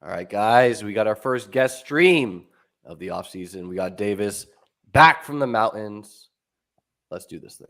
All right, guys, we got our first guest stream of the offseason. We got Davis back from the mountains. Let's do this thing.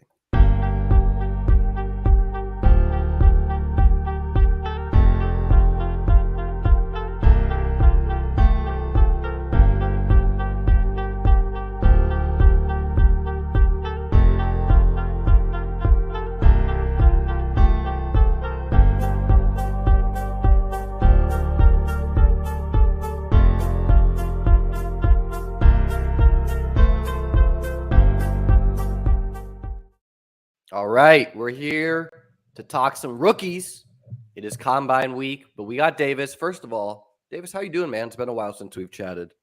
All right, we're here to talk some rookies. It is Combine week, but we got Davis. First of all, Davis, how you doing, man? It's been a while since we've chatted.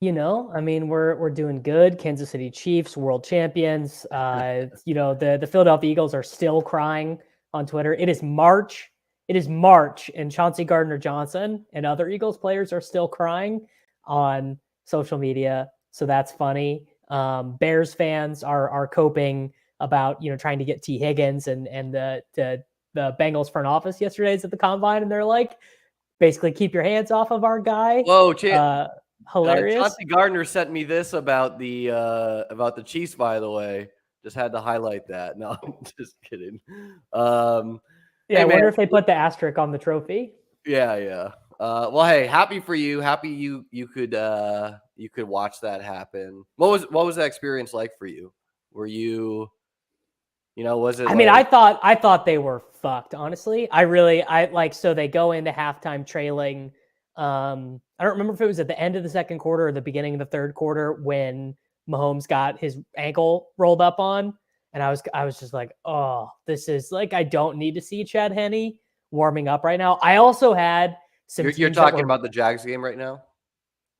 We're doing good. Kansas City Chiefs, world champions. The Philadelphia Eagles are still crying on Twitter. It is March. And Chauncey Gardner-Johnson and other Eagles players are still crying on social media. So that's funny. Bears fans are coping about trying to get T. Higgins and the Bengals front office yesterday's at the combine, and they're like, basically, keep your hands off of our guy. Whoa, hilarious. Chauncey Gardner sent me this about the Chiefs, by the way. Just had to highlight that. No, I'm just kidding. I wonder if they put the asterisk on the trophy. Yeah. Well, hey, happy for you. Happy you could watch that happen. What was that experience like for you? Were you, was it? I thought they were fucked. Honestly, so they go into halftime trailing. I don't remember if it was at the end of the second quarter or the beginning of the third quarter when Mahomes got his ankle rolled up on. And I was just like, oh, this is like, I don't need to see Chad Henne warming up right now. I also had some. You're talking about the Jags game right now?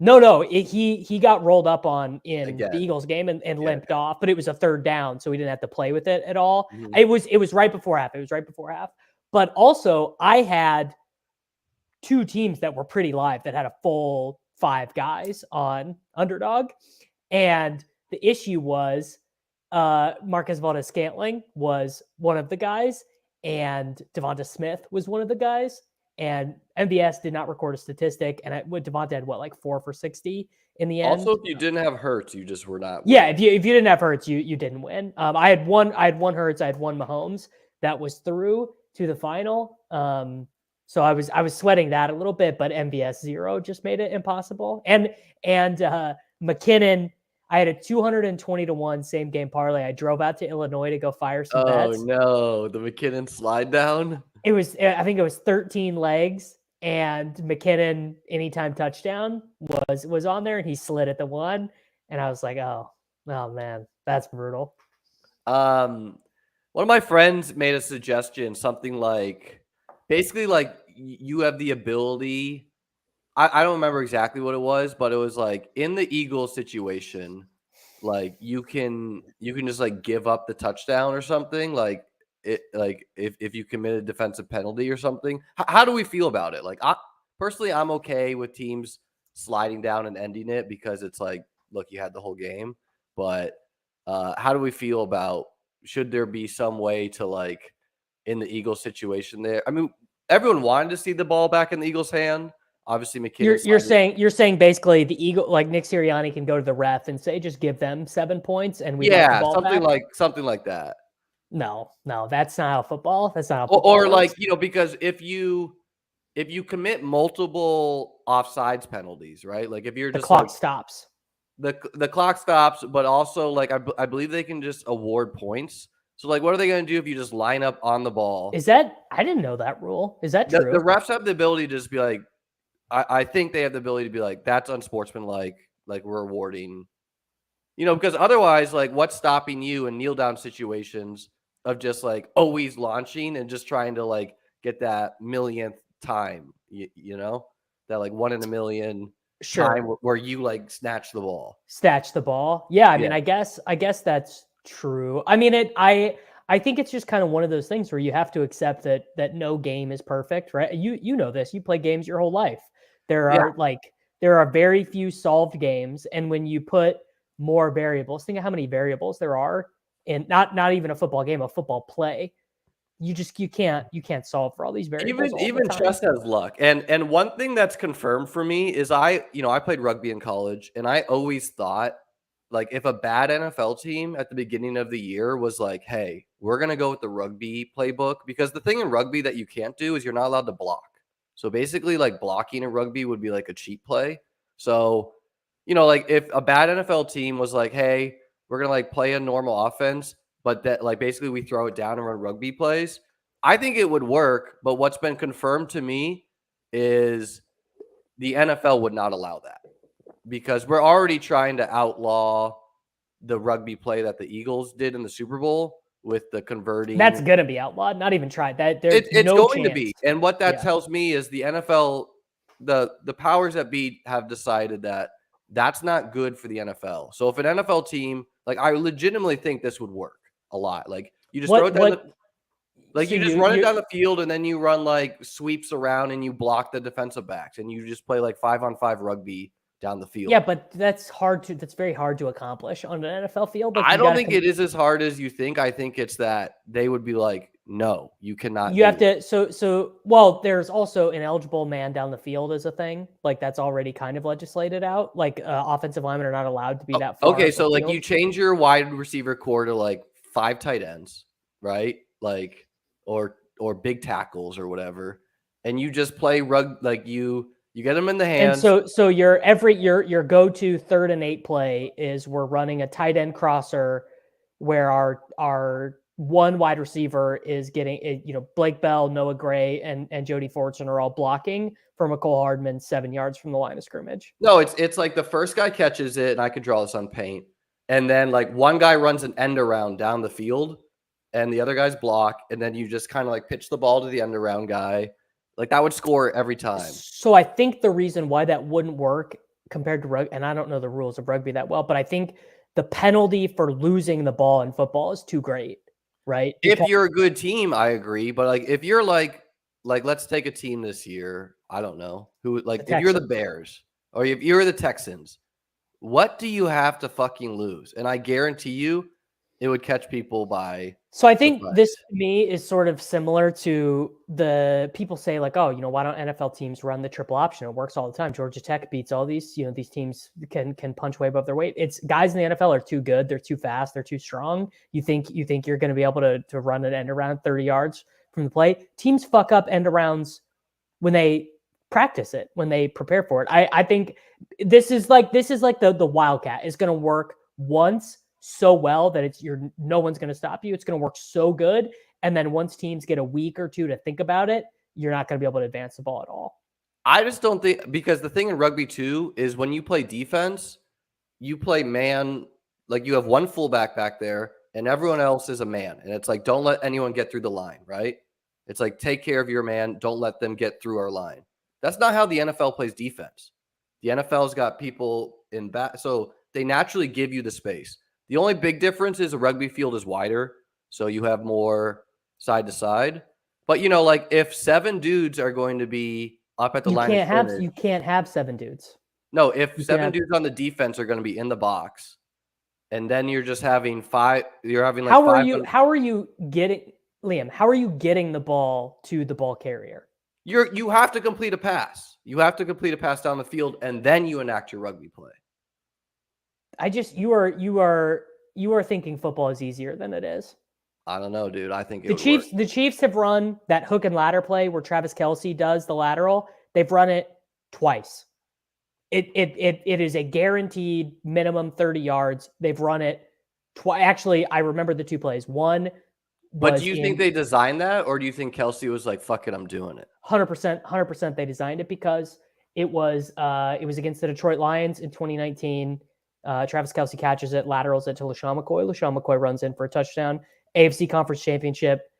No. He got rolled up on in the Eagles game and limped off, but it was a third down, so we didn't have to play with it at all. Mm-hmm. It was right before half. But also, I had two teams that were pretty live that had a full 5 guys on Underdog, and the issue was Marquez Valdes-Scantling was one of the guys, and Devonta Smith was one of the guys. And MBS did not record a statistic, and Devonta had 4 for 60 in the end. Also, if you didn't have Hurts, you just were not winning. Yeah, if you didn't have Hurts, you didn't win. I had one Hurts, I had one Mahomes that was through to the final. So I was sweating that a little bit, but MBS 0 just made it impossible. And McKinnon, I had a 220-1 same game parlay. I drove out to Illinois to go fire some bets. Oh no, the McKinnon slide down. I think it was 13 legs, and McKinnon anytime touchdown was on there, and he slid at the 1, and I was like, oh man, that's brutal. One of my friends made a suggestion, something like, basically like you have the ability. I don't remember exactly what it was, but it was like in the Eagles situation, like you can just like give up the touchdown or something, like it, like if you commit a defensive penalty or something. How do we feel about it? Like, personally, I'm okay with teams sliding down and ending it because it's like, look, you had the whole game. But how do we feel about, should there be some way to, like, in the Eagles situation there? I mean, everyone wanted to see the ball back in the Eagles' hand. Obviously, McKinnon. You're saying basically the Eagle, like Nick Sirianni, can go to the ref and say, just give them 7 points, and we the ball back? something like that. No, that's not how football. That's not how football works. Like, because if you commit multiple offsides penalties, right? Like if you're just the clock stops. The clock stops, but also like I believe they can just award points. So like, what are they going to do if you just line up on the ball? I didn't know that rule. Is that true? The refs have the ability to just be like, I think they have the ability to be like, that's unsportsmanlike. Like we're awarding, because otherwise, like, what's stopping you in kneel down situations of just like always launching and just trying to like get that millionth time, that like 1 in a million time where you like snatch the ball. Yeah. I mean, I guess that's true. I mean, I think it's just kind of one of those things where you have to accept that no game is perfect, right? You know this, you play games your whole life. There are very few solved games. And when you put more variables, think of how many variables there are in not even a football game, a football play. you can't solve for all these variables. Even chess has luck. And one thing that's confirmed for me is I played rugby in college, and I always thought, like, if a bad NFL team at the beginning of the year was like, hey, we're going to go with the rugby playbook, because the thing in rugby that you can't do is you're not allowed to block. So basically, like, blocking in rugby would be like a cheat play. So, like, if a bad NFL team was like, hey, we're going to like play a normal offense, but that, like, basically we throw it down and run rugby plays, I think it would work. But what's been confirmed to me is the NFL would not allow that, because we're already trying to outlaw the rugby play that the Eagles did in the Super Bowl with the converting. That's going to be outlawed. Not even tried. It's going to be. And what that tells me is the NFL, the powers that be, have decided that that's not good for the NFL. So if an NFL team, like, I legitimately think this would work a lot. Like, you just throw it down you just run it down the field, and then you run like sweeps around, and you block the defensive backs, and you just play like 5-on-5 rugby down the field. Yeah, but that's very hard to accomplish on an NFL field. Like, I don't think it is as hard as you think. I think it's that they would be like, no, you cannot. You have to. Well, there's also an eligible man down the field as a thing. Like, that's already kind of legislated out. Like, offensive linemen are not allowed to be that far. Okay, so like you change your wide receiver core to like 5 tight ends, right? Like, or big tackles or whatever, and you just play you get them in the hands. And so your go-to 3rd and 8 play is we're running a tight end crosser where our one wide receiver is getting, Blake Bell, Noah Gray, and Jody Fortson are all blocking for McCole Hardman 7 yards from the line of scrimmage. No, it's like the first guy catches it, and I could draw this on paint, and then like one guy runs an end around down the field, and the other guys block, and then you just kind of like pitch the ball to the end around guy. Like, that would score every time. So I think the reason why that wouldn't work compared to rugby, and I don't know the rules of rugby that well, but I think the penalty for losing the ball in football is too great, right? If you're a good team, I agree. But like, if you're like let's take a team this year, I don't know who, like, if you're the Bears or if you're the Texans, what do you have to fucking lose? And I guarantee you it would catch people by. So I think this to me is sort of similar to the people say, like, oh, why don't NFL teams run the triple option? It works all the time. Georgia Tech beats all these, these teams can punch way above their weight. It's guys in the NFL are too good. They're too fast. They're too strong. You think you're going to be able to run an end around 30 yards from the play? Teams fuck up end arounds when they practice it, when they prepare for it. I think this is like the Wildcat is going to work once so well that no one's going to stop you. It's going to work so good. And then once teams get a week or two to think about it, you're not going to be able to advance the ball at all. I just don't think, because the thing in rugby too is when you play defense, you play man, like you have one fullback back there and everyone else is a man. And it's like, don't let anyone get through the line, right? It's like, take care of your man. Don't let them get through our line. That's not how the NFL plays defense. The NFL's got people in back, so they naturally give you the space. The only big difference is a rugby field is wider, so you have more side to side. But, like, if 7 dudes are going to be up at the line of scrimmage, you can't have 7 dudes. No, if 7 dudes on the defense are going to be in the box, and then you're just having 5, you're having like how are you getting, Liam, how are you getting the ball to the ball carrier? You have to complete a pass. You have to complete a pass down the field, and then you enact your rugby play. You are thinking football is easier than it is. I don't know, dude. I think the Chiefs have run that hook and ladder play where Travis Kelce does the lateral. They've run it twice. It is a guaranteed minimum 30 yards. They've run it twice. Actually, I remember the 2 plays. One, but do you think they designed that, or do you think Kelce was like, "Fuck it, I'm doing it"? 100%. They designed it because it was against the Detroit Lions in 2019. Travis Kelce catches it, laterals it to LaShawn McCoy. LaShawn McCoy runs in for a touchdown. AFC Conference Championship.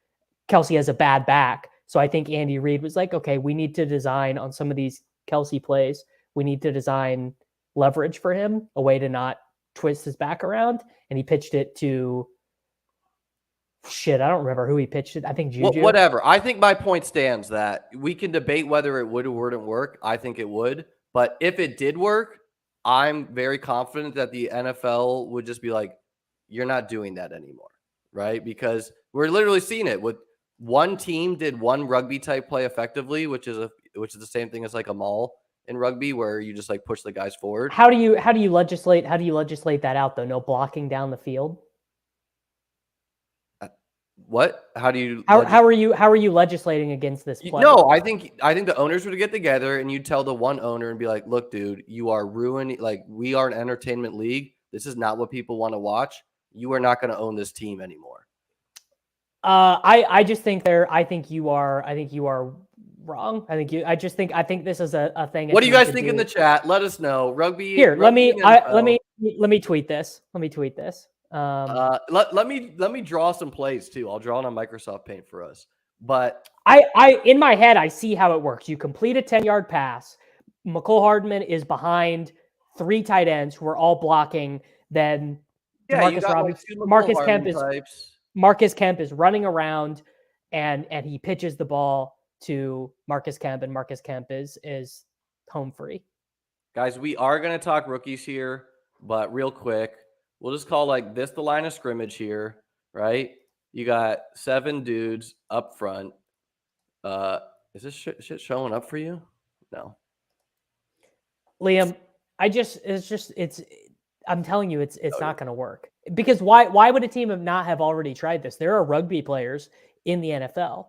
Kelce has a bad back. So I think Andy Reid was like, okay, we need to design on some of these Kelce plays. We need to design leverage for him, a way to not twist his back around. And he pitched it to, I don't remember who he pitched it. I think Juju. Whatever. I think my point stands that we can debate whether it would or wouldn't work. I think it would. But if it did work, I'm very confident that the NFL would just be like, you're not doing that anymore, right? Because we're literally seeing it with one team did one rugby type play effectively, which is the same thing as like a maul in rugby where you just like push the guys forward. How do you legislate that out though? No blocking down the field. What? How do you? How are you legislating against this play? No, I think the owners would get together and you'd tell the one owner and be like, "Look, dude, you are ruining. Like, we are an entertainment league. This is not what people want to watch. You are not going to own this team anymore." I just think I think you are wrong. I think this is a thing. What do you guys think in the chat? Let us know. Rugby. Here, rugby let me tweet this. Let me draw some plays too. I'll draw it on Microsoft Paint for us. But I in my head, I see how it works. You complete a 10-yard pass. McCole Hardman is behind 3 tight ends who are all blocking. Then Marcus Kemp is running around and he pitches the ball to Marcus Kemp, and Marcus Kemp is home free. Guys, we are going to talk rookies here, but real quick, we'll just call like this the line of scrimmage here, right? You got 7 dudes up front. Is this shit showing up for you? No. Liam, I'm telling you, it's not going to work. Because why would a team not have already tried this? There are rugby players in the NFL.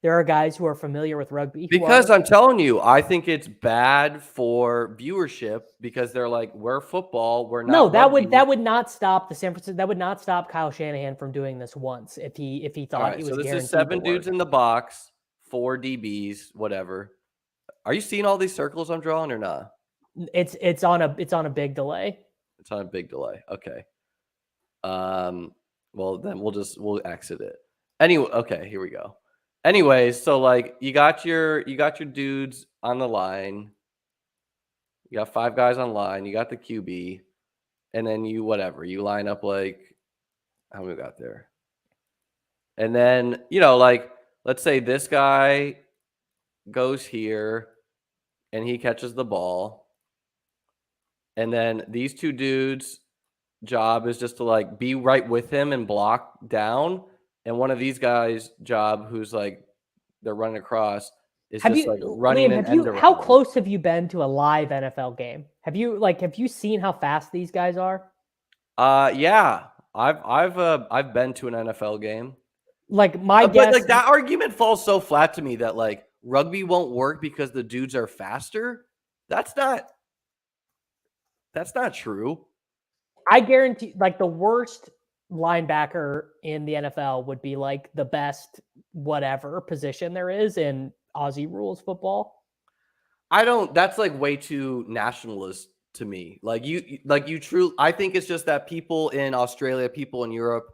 There are guys who are familiar with rugby. Because I'm telling you, I think it's bad for viewership because they're like, we're football, we're not. No, that would not stop that would not stop Kyle Shanahan from doing this once if he thought he was. So this is 7 dudes in the box, 4 DBs, whatever. Are you seeing all these circles I'm drawing or not? It's on a big delay. It's on a big delay. Okay. Well then we'll exit it. Anyway, okay, here we go. Anyways, so like you got your dudes on the line. You got 5 guys on line. You got the QB, and then you line up like how many we got there. And then like let's say this guy goes here, and he catches the ball, and then these 2 dudes' job is just to like be right with him and block down. And one of these guys' job, who's like they're running across, is running Liam, an end around. How close have you been to a live NFL game? Have you seen how fast these guys are? Yeah, I've been to an NFL game. Like my guess, like that argument falls so flat to me that like rugby won't work because the dudes are faster. That's not true. I guarantee, like the worst linebacker in the NFL would be like the best whatever position there is in Aussie rules football. That's like way too nationalist to me. I think it's just that people in Australia, people in Europe,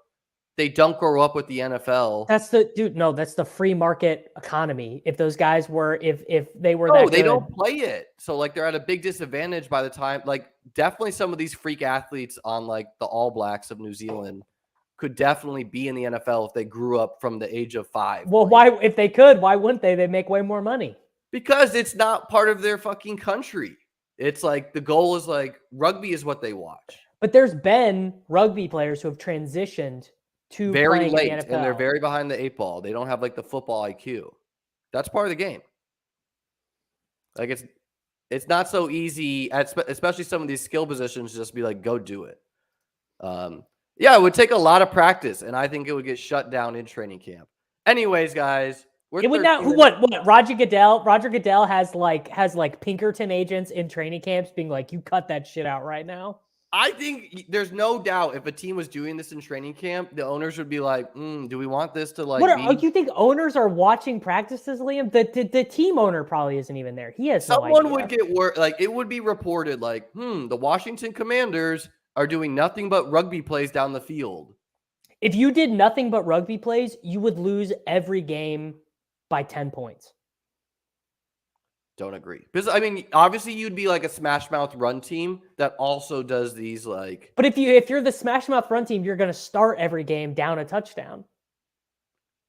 they don't grow up with the NFL. That's the free market economy. If those guys were, if they were they don't play it. So like they're at a big disadvantage by the time, like definitely some of these freak athletes on like the All Blacks of New Zealand could definitely be in the NFL if they grew up from the age of 5. Well, if they could, why wouldn't they? They make way more money. Because it's not part of their fucking country. It's like the goal is like rugby is what they watch. But there's been rugby players who have transitioned to very late, in the NFL. And they're very behind the 8 ball. They don't have like the football IQ. That's part of the game. Like it's not so easy, especially some of these skill positions, just be like, go do it. Yeah, it would take a lot of practice, and I think it would get shut down in training camp. Anyways, guys, it would not. What? Roger Goodell has Pinkerton agents in training camps being like, you cut that shit out right now. I think there's no doubt if a team was doing this in training camp, the owners would be like, do we want this to like you think owners are watching practices, Liam? The team owner probably isn't even there. He has someone would get work. Like it would be reported like, the Washington Commanders are doing nothing but rugby plays down the field. If you did nothing but rugby plays, you would lose every game by 10 points. Don't agree. Because, I mean, obviously you'd be like a smash mouth run team that also does these like... But if you're the smash mouth run team, you're going to start every game down a touchdown.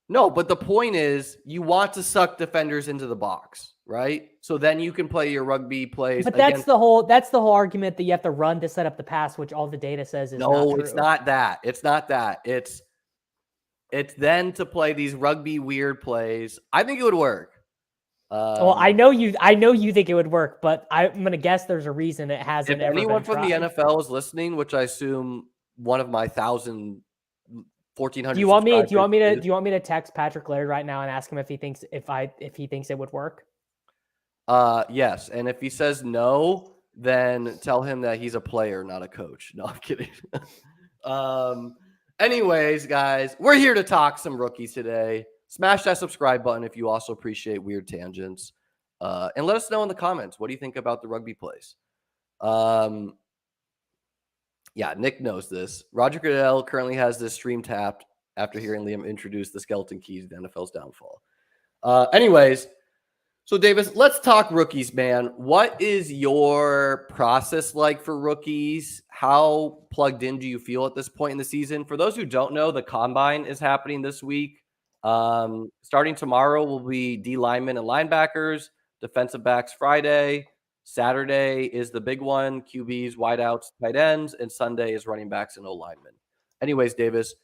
No, but the point is you want to suck defenders into the box, right? So then you can play your rugby plays. But that's the whole argument that you have to run to set up the pass, which all the data says is not true. It's not that. It's not that. It's It's then to play these rugby weird plays. I think it would work. Well, I know you think it would work, but I'm gonna guess there's a reason it hasn't if ever anyone been from tried. the NFL is listening, which I assume one of my 1,400 Do you want me to text Patrick Laird right now and ask him if he thinks it would work? Yes, and if he says no, then tell him that he's a player, not a coach. No, I'm kidding. Anyways, guys, we're here to talk some rookies today. Smash that subscribe button if you also appreciate weird tangents. And let us know in the comments, what do you think about the rugby plays? Yeah, Nick knows this. Roger Goodell currently has this stream tapped after hearing Liam introduce the skeleton keys to the NFL's downfall. Anyways, so Davis, let's talk rookies, man. What is your process like for rookies? How plugged in do you feel at this point in the season? For those who don't know, the combine is happening this week. Starting tomorrow will be D linemen and linebackers, defensive backs Friday. Saturday is the big one, QBs, wideouts, tight ends, and Sunday is running backs and O-linemen. Anyways, Davis,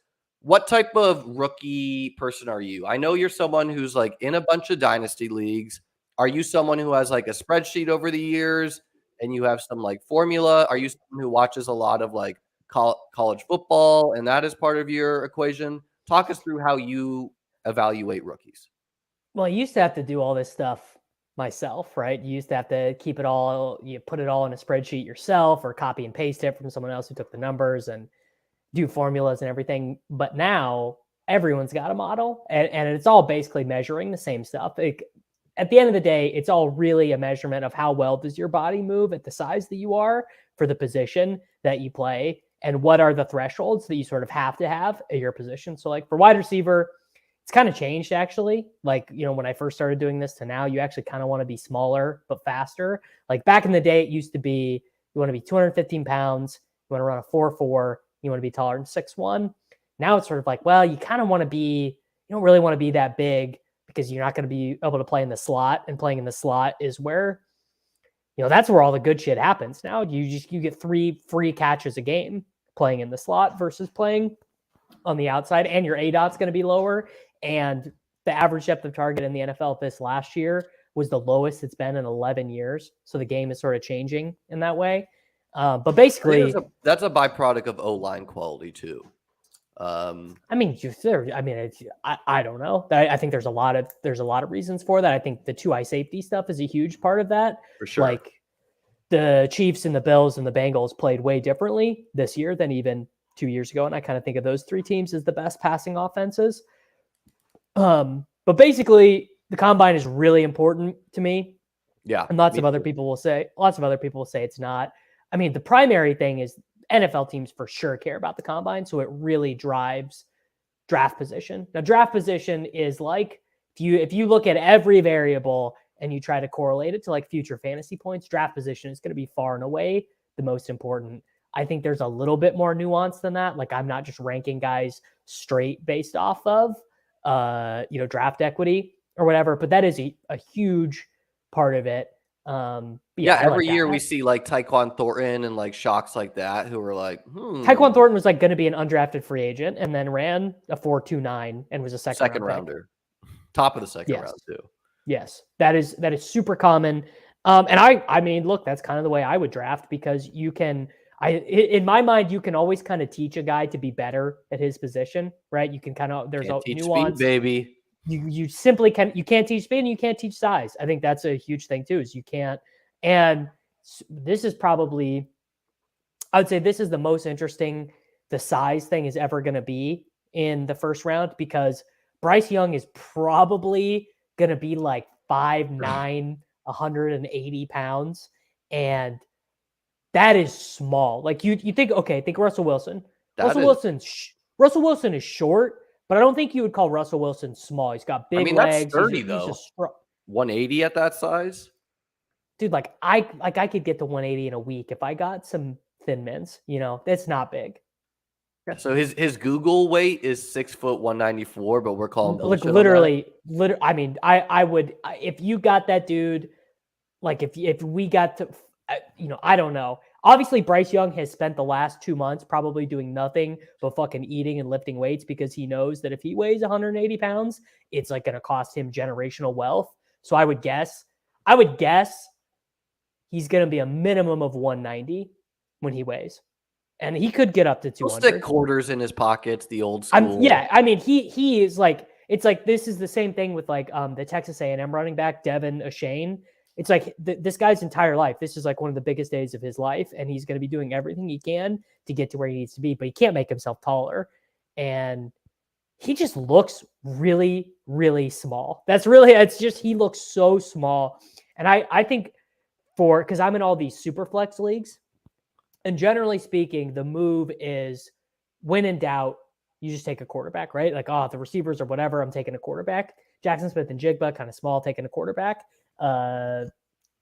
what type of rookie person are you? I know you're someone who's like in a bunch of dynasty leagues. Are you someone who has like a spreadsheet over the years and you have some like formula? Are you someone who watches a lot of like college football and that is part of your equation? Talk us through how you evaluate rookies. Well, I used to have to do all this stuff myself, right? You used to have to keep it all, you put it all in a spreadsheet yourself or copy and paste it from someone else who took the numbers and do formulas and everything. But now everyone's got a model and it's all basically measuring the same stuff. At the end of the day, it's all really a measurement of how well does your body move at the size that you are for the position that you play and what are the thresholds that you sort of have to have at your position. So like for wide receiver, it's kind of changed actually. Like, when I first started doing this to now, you actually kind of want to be smaller, but faster. Like back in the day, it used to be, you want to be 215 pounds, you want to run a 4.4, you want to be taller than 6'1". Now it's sort of like, well, you kind of want to be, you don't really want to be that big because you're not going to be able to play in the slot, and playing in the slot is where, that's where all the good shit happens. Now you get 3 free catches a game playing in the slot versus playing on the outside, and your ADOT's going to be lower. And the average depth of target in the NFL this last year was the lowest it's been in 11 years. So the game is sort of changing in that way. But basically, that's a byproduct of O-line quality too. I don't know. I think there's a lot of reasons for that. I think the 2-eye safety stuff is a huge part of that. For sure. Like the Chiefs and the Bills and the Bengals played way differently this year than even 2 years ago. And I kind of think of those 3 teams as the best passing offenses. But basically the combine is really important to me. Yeah. And lots of other people will say it's not. I mean, the primary thing is NFL teams for sure care about the combine. So it really drives draft position. Now, draft position is like, if you look at every variable and you try to correlate it to like future fantasy points, draft position is going to be far and away the most important. I think there's a little bit more nuance than that. Like I'm not just ranking guys straight based off of, draft equity or whatever, but that is a huge part of it. Every year we see like Tyquan Thornton and like shocks like that who are like, Tyquan Thornton was like going to be an undrafted free agent and then ran a 4.29 and was a second rounder, top of the second round too. Yes, that is super common. And I mean, look, that's kind of the way I would draft because you can. In my mind, you can always kind of teach a guy to be better at his position, right? You can kind of there's a nuance, speed, baby. You simply you can't teach speed and you can't teach size. I think that's a huge thing too. Is you can't. And this is probably, I would say this is the most interesting the size thing is ever going to be in the first round because Bryce Young is probably going to be like 5'9", 180 pounds. And that is small. Like you think, okay, think Russell Wilson. Russell Wilson is short, but I don't think you would call Russell Wilson small. He's got big legs. That's sturdy though. 180 at that size. Dude, I could get to 180 in a week if I got some thin mints. That's not big. Yeah. So his Google weight is 6 foot 194, but we're calling literally. I mean, I would if you got that dude. Like if we got to I don't know. Obviously, Bryce Young has spent the last 2 months probably doing nothing but fucking eating and lifting weights because he knows that if he weighs 180 pounds, it's like going to cost him generational wealth. So I would guess he's going to be a minimum of 190 when he weighs. And he could get up to 200. He'll stick quarters in his pockets, the old school. I mean, he is like, it's like, this is the same thing with like the Texas A&M running back, Devin Achane. It's like this guy's entire life. This is like one of the biggest days of his life. And he's going to be doing everything he can to get to where he needs to be, but he can't make himself taller. And he just looks really, really small. It's just, he looks so small. And I think because I'm in all these super flex leagues, and generally speaking, the move is when in doubt, you just take a quarterback, right? Like, the receivers or whatever, I'm taking a quarterback. Jackson Smith and Jigba, kind of small, taking a quarterback,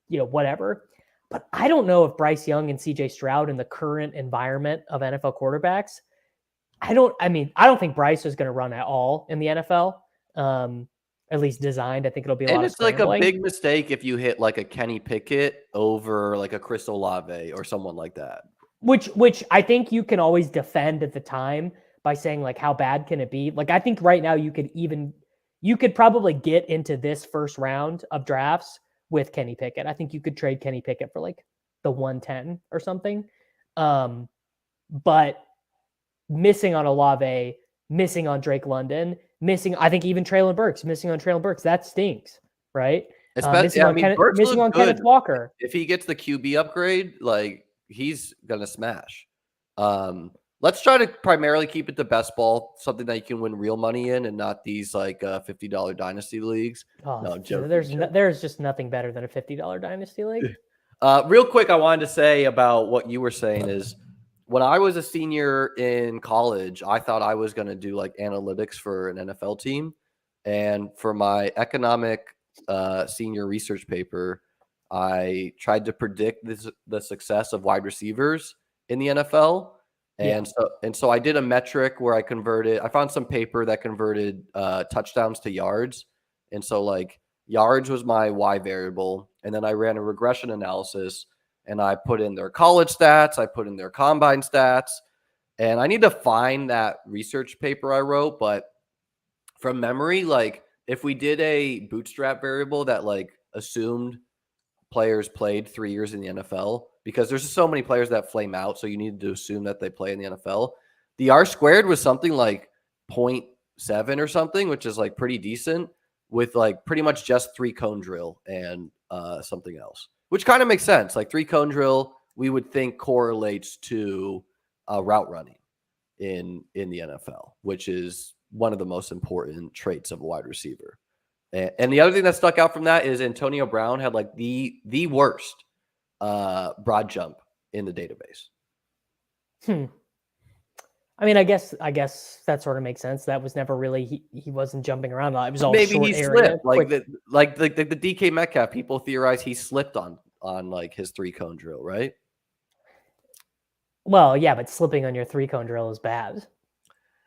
whatever. But I don't know if Bryce Young and CJ Stroud in the current environment of NFL quarterbacks, I don't think Bryce is going to run at all in the NFL. At least designed. I think it'll be a lot of scrambling. Like a big mistake if you hit like a Kenny Pickett over like a Chris Olave or someone like that. Which I think you can always defend at the time by saying like, how bad can it be? Like, I think right now you could probably get into this first round of drafts with Kenny Pickett. I think you could trade Kenny Pickett for like the 110 or something. But missing on Olave, missing on Drake London, I think even Treylon Burks, that stinks, right? Missing on Kenneth Walker. If he gets the QB upgrade, like he's gonna smash. Let's try to primarily keep it to best ball, something that you can win real money in, and not these like $50 dynasty leagues. No, there's just nothing better than a $50 dynasty league. Real quick, I wanted to say about what you were saying is, when I was a senior in college, I thought I was going to do like analytics for an NFL team. And for my economic senior research paper, I tried to predict the success of wide receivers in the NFL. And so I did a metric where I found some paper that converted touchdowns to yards. And so like yards was my Y variable. And then I ran a regression analysis. And I put in their college stats, I put in their combine stats, and I need to find that research paper I wrote. But from memory, like if we did a bootstrap variable that like assumed players played 3 years in the NFL, because there's just so many players that flame out, so you need to assume that they play in the NFL. The R squared was something like 0.7 or something, which is like pretty decent, with like pretty much just 3 cone drill and something else. Which kind of makes sense. Like 3 cone drill, we would think correlates to route running in the NFL, which is one of the most important traits of a wide receiver. And the other thing that stuck out from that is Antonio Brown had like the worst broad jump in the database. I mean, I guess that sort of makes sense. That was never really he wasn't jumping around a lot. It was all maybe short he area, slipped like the DK Metcalf. People theorize he slipped on like his 3 cone drill, right? Well, yeah, but slipping on your 3 cone drill is bad.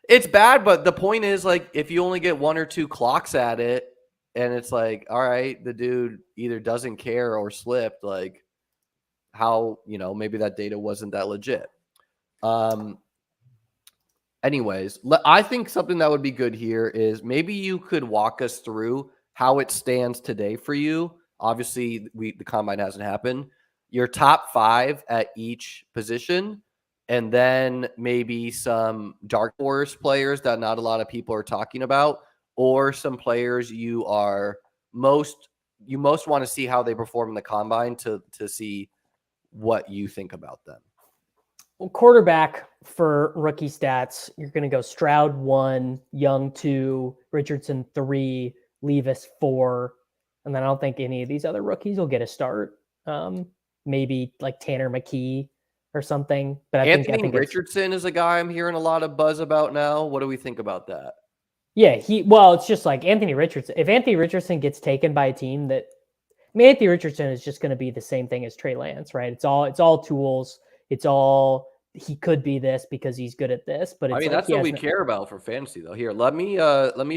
It's bad, but the point is like if you only get 1 or 2 clocks at it, and it's like, all right, the dude either doesn't care or slipped. Like how maybe that data wasn't that legit. Anyways, I think something that would be good here is maybe you could walk us through how it stands today for you. Obviously, the combine hasn't happened. Your top 5 at each position, and then maybe some dark horse players that not a lot of people are talking about, or some players you most want to see how they perform in the combine to see what you think about them. Well, quarterback for rookie stats, you're going to go Stroud 1, Young 2, Richardson 3, Levis 4, and then I don't think any of these other rookies will get a start. Maybe like Tanner McKee or something. But I think Richardson is a guy I'm hearing a lot of buzz about now. What do we think about that? Yeah, it's just like Anthony Richardson. If Anthony Richardson gets taken by a team Anthony Richardson is just going to be the same thing as Trey Lance, right? It's all tools. It's all he could be this because he's good at this. But it's that's what we care about for fantasy, though. Here, let me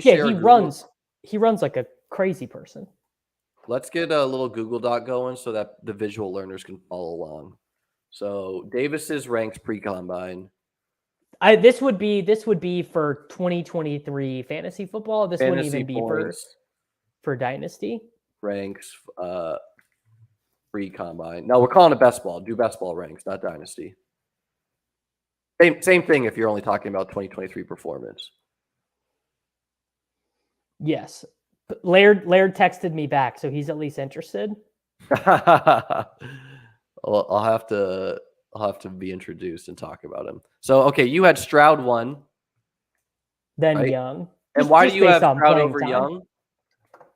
share. He runs like a crazy person. Let's get a little Google Doc going so that the visual learners can follow along. So Davis's ranks pre-combine. This would be for 2023 fantasy football. This wouldn't even be for dynasty ranks pre-combine. No, we're calling it best ball. Do best ball ranks, not dynasty. Same thing if you're only talking about 2023 performance. Yes. Laird texted me back, so he's at least interested. Well, I'll have to be introduced and talk about him. So, okay, you had Stroud 1. Then right? Young. And why do you have Stroud over Young?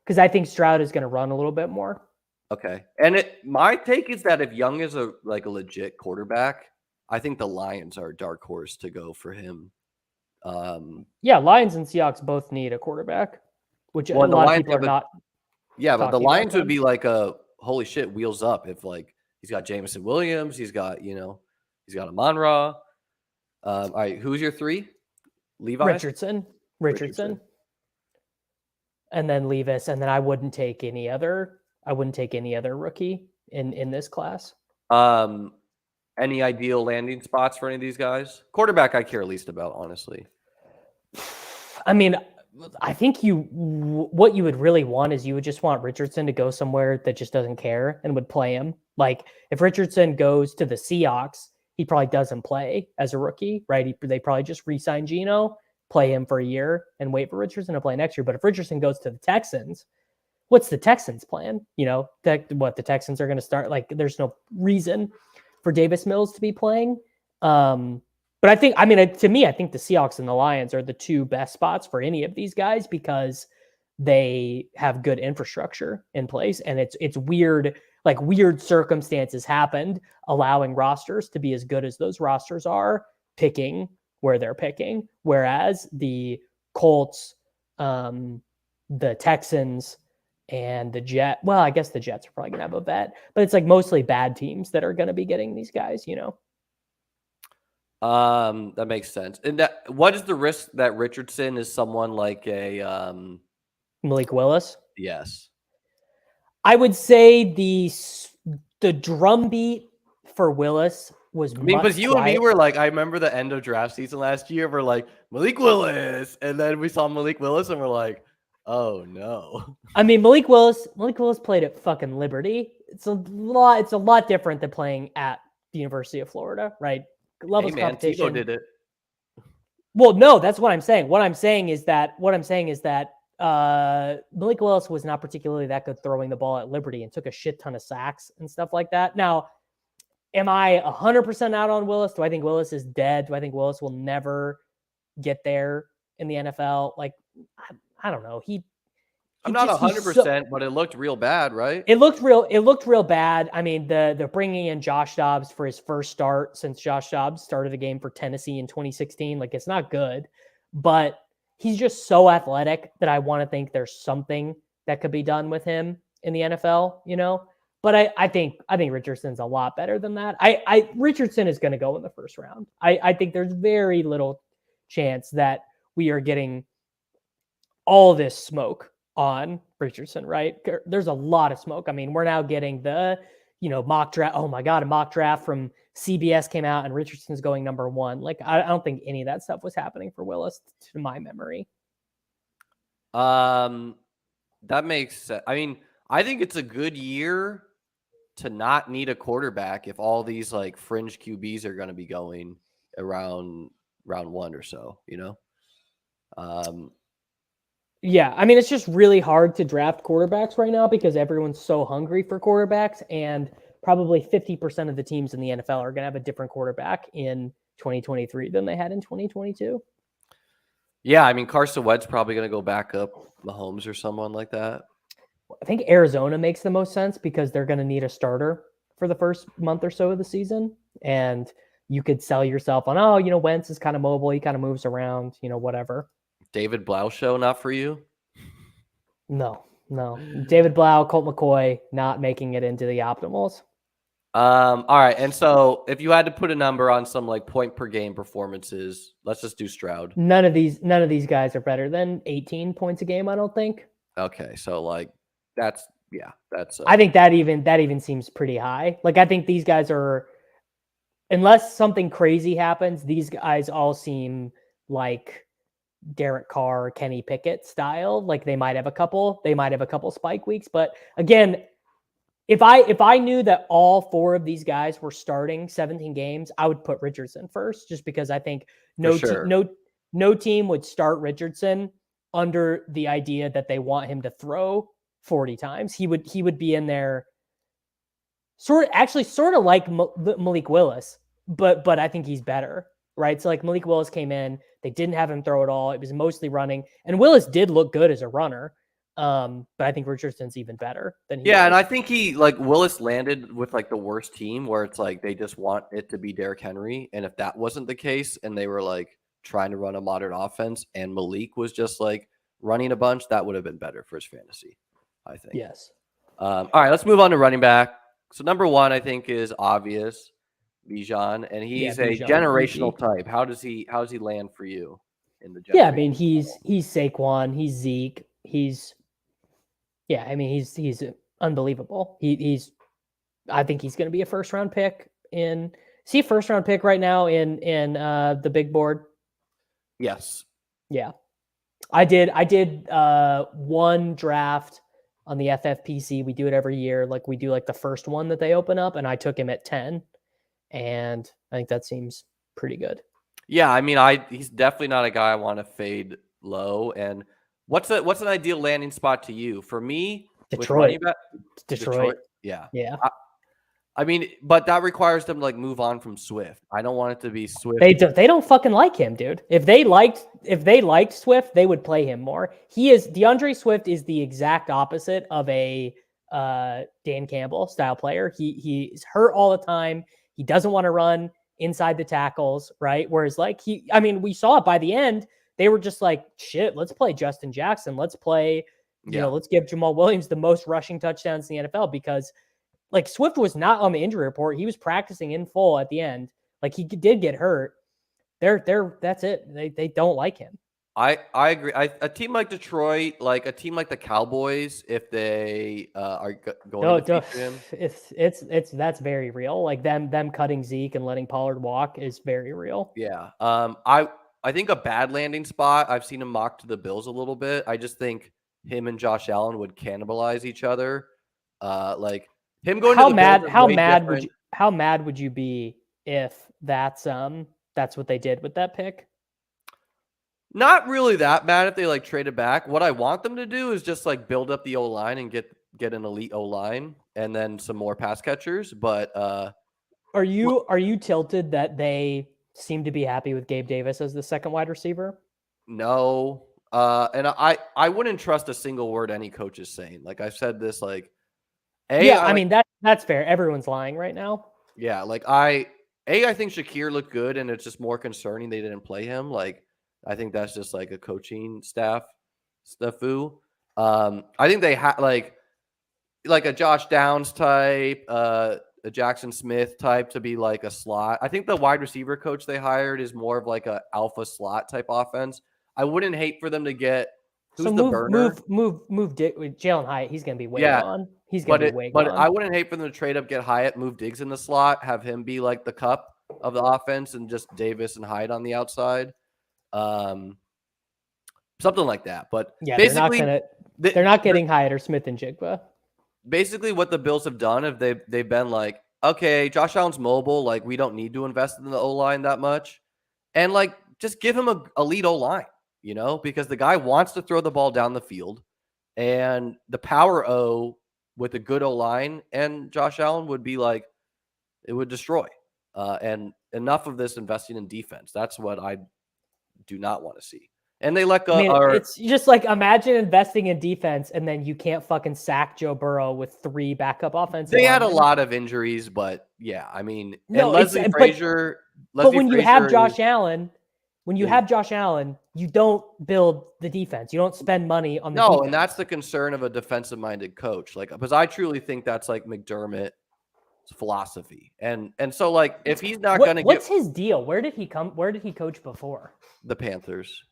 Because I think Stroud is going to run a little bit more. Okay. And my take is that if Young is a legit quarterback, I think the Lions are a dark horse to go for him. Yeah, Lions and Seahawks both need a quarterback, which a lot of people are not. Yeah, but the Lions would be like a holy shit, wheels up if he's got Jameson Williams, he's got Amon-Ra. All right, who's your 3? Levi? Richardson. And then Levis, and then I wouldn't take any other rookie in this class. Any ideal landing spots for any of these guys? Quarterback I care least about, honestly. I mean, I think what you would really want is you would just want Richardson to go somewhere that just doesn't care and would play him. Like if Richardson goes to the Seahawks, he probably doesn't play as a rookie, right? They probably just re-sign Geno, play him for a year and wait for Richardson to play next year. But if Richardson goes to the Texans, what's the Texans' plan? The Texans are going to start, there's no reason for Davis Mills to be playing. But I think the Seahawks and the Lions are the 2 best spots for any of these guys because they have good infrastructure in place. And it's weird, weird circumstances happened, allowing rosters to be as good as those rosters are, picking where they're picking. Whereas the Colts, the Texans, and the Jets, well, I guess the Jets are probably going to have a vet, but it's mostly bad teams that are going to be getting these guys, That makes sense. And what is the risk that Richardson is someone like a Malik Willis? Yes. I would say the drumbeat for Willis was because you and me were I remember the end of draft season last year, we're like, Malik Willis. And then we saw Malik Willis and we're like, oh no. I mean, Malik Willis played at fucking Liberty. It's a lot different than playing at the University of Florida, right? Levels competition. Tebow did it. Well, no, that's what I'm saying. What I'm saying is that Malik Willis was not particularly that good throwing the ball at Liberty and took a shit ton of sacks and stuff like that. Now, am I 100% out on Willis? Do I think Willis is dead? Do I think Willis will never get there in the NFL? I don't know. I'm not 100%, but it looked real bad, right? It looked real bad. I mean, they're bringing in Josh Dobbs for his first start since Josh Dobbs started a game for Tennessee in 2016. It's not good, but he's just so athletic that I want to think there's something that could be done with him in the NFL, But I think Richardson's a lot better than that. Richardson is going to go in the first round. I think there's very little chance that we are getting all this smoke on Richardson, right? There's a lot of smoke. I mean, we're now getting the, mock draft. Oh my God, a mock draft from CBS came out and Richardson's going number 1. I don't think any of that stuff was happening for Willis to my memory. That makes sense. I mean, I think it's a good year to not need a quarterback if all these fringe QBs are going to be going around round 1 or so, Yeah, I mean, it's just really hard to draft quarterbacks right now because everyone's so hungry for quarterbacks, and probably 50% of the teams in the NFL are going to have a different quarterback in 2023 than they had in 2022. Yeah, I mean, Carson Wentz probably going to go back up Mahomes or someone like that. I think Arizona makes the most sense because they're going to need a starter for the first month or so of the season, and you could sell yourself on, Wentz is kind of mobile, he kind of moves around, whatever. David Blau show, not for you? No. David Blau, Colt McCoy, not making it into the optimals. All right. And so if you had to put a number on some point per game performances, let's just do Stroud. None of these guys are better than 18 points a game, I don't think. Okay. So that's Yeah, that's. I think that even seems pretty high. Like, I think these guys are, unless something crazy happens, these guys all seem like Derek Carr, Kenny Pickett style. Like, they might have a couple spike weeks, but again, if I knew that all 4 of these guys were starting 17 games, I would put Richardson first, just because I think no team would start Richardson under the idea that they want him to throw 40 times. He would be in there sort of like Malik Willis, but I think he's better, right? So like Malik Willis came in, they didn't have him throw at all. It was mostly running, and Willis did look good as a runner. But I think Richardson's even better than he. Yeah, and I think Willis landed with like the worst team where it's like they just want it to be Derrick Henry, and if that wasn't the case, and they were like trying to run a modern offense, and Malik was just like running a bunch, that would have been better for his fantasy, I think. Yes. All right, let's move on to running back. So number 1, I think, is obvious, Bijan, and he's a generational type. How does he land for you in the I mean, he's Saquon, he's Zeke, he's unbelievable. I think he's going to be a first round pick first round pick right now in the big board. Yes. Yeah. I did one draft on the FFPC. We do it every year. Like, we do like the first one that they open up, and I took him at 10, and I think that seems pretty good. Yeah. I mean, he's definitely not a guy I want to fade low. And what's an ideal landing spot to you? For me, Detroit. Detroit. Yeah. Yeah. I mean, but that requires them to like move on from Swift. I don't want it to be Swift. They don't fucking like him, dude. If they liked Swift, they would play him more. DeAndre Swift is the exact opposite of a Dan Campbell style player. He's hurt all the time. He doesn't want to run inside the tackles, right? Whereas we saw it by the end. They were just like, shit, let's play Justin Jackson. Let's play, let's give Jamal Williams the most rushing touchdowns in the NFL, because like Swift was not on the injury report. He was practicing in full at the end. Like, he did get hurt. That's it. They don't like him. I agree. A team like Detroit, like a team like the Cowboys, if they are going to feature him, that's very real. Like them cutting Zeke and letting Pollard walk is very real. Yeah. I think a bad landing spot. I've seen him mocked to the Bills a little bit. I just think him and Josh Allen would cannibalize each other. Like him going to the Bills. How mad would you be if that's what they did with that pick? Not really that mad if they like traded back. What I want them to do is just like build up the O-line and get an elite O-line and then some more pass catchers. But are you tilted that they seem to be happy with Gabe Davis as the second wide receiver? No. And I wouldn't trust a single word any coach is saying. Like, I've said this, like, I mean, that's fair. Everyone's lying right now. Yeah. Like I think Shakir looked good, and it's just more concerning they didn't play him. Like, I think that's just like a coaching staff snafu. I think they had like a Josh Downs type, a Jackson Smith type to be like a slot. I think the wide receiver coach they hired is more of like a alpha slot type offense. I wouldn't hate for them to get move Jalen Hyatt. He's going to be way gone. He's going to be way gone. But I wouldn't hate for them to trade up, get Hyatt, move Diggs in the slot, have him be like the cup of the offense, and just Davis and Hyatt on the outside. Something like that. But yeah, basically, they're not getting Hyatt or Smith and Jigba. Basically, what the Bills have done, if they've been like, okay, Josh Allen's mobile, like we don't need to invest in the O-line that much, and like just give him a lead O-line, because the guy wants to throw the ball down the field, and the power O with a good O-line and Josh Allen would be like, it would destroy. And enough of this investing in defense. That's what I do not want to see. And they let go. It's just like, imagine investing in defense and then you can't fucking sack Joe Burrow with 3 backup offensive linemen. They had a lot of injuries, but yeah, I mean, Leslie Frazier. But when you have Josh Allen, you don't build the defense. You don't spend money on the defense. And that's the concern of a defensive-minded coach. Like, because I truly think that's like McDermott's philosophy. And so like, if he's not going to what's his deal? Where did he coach before? The Panthers.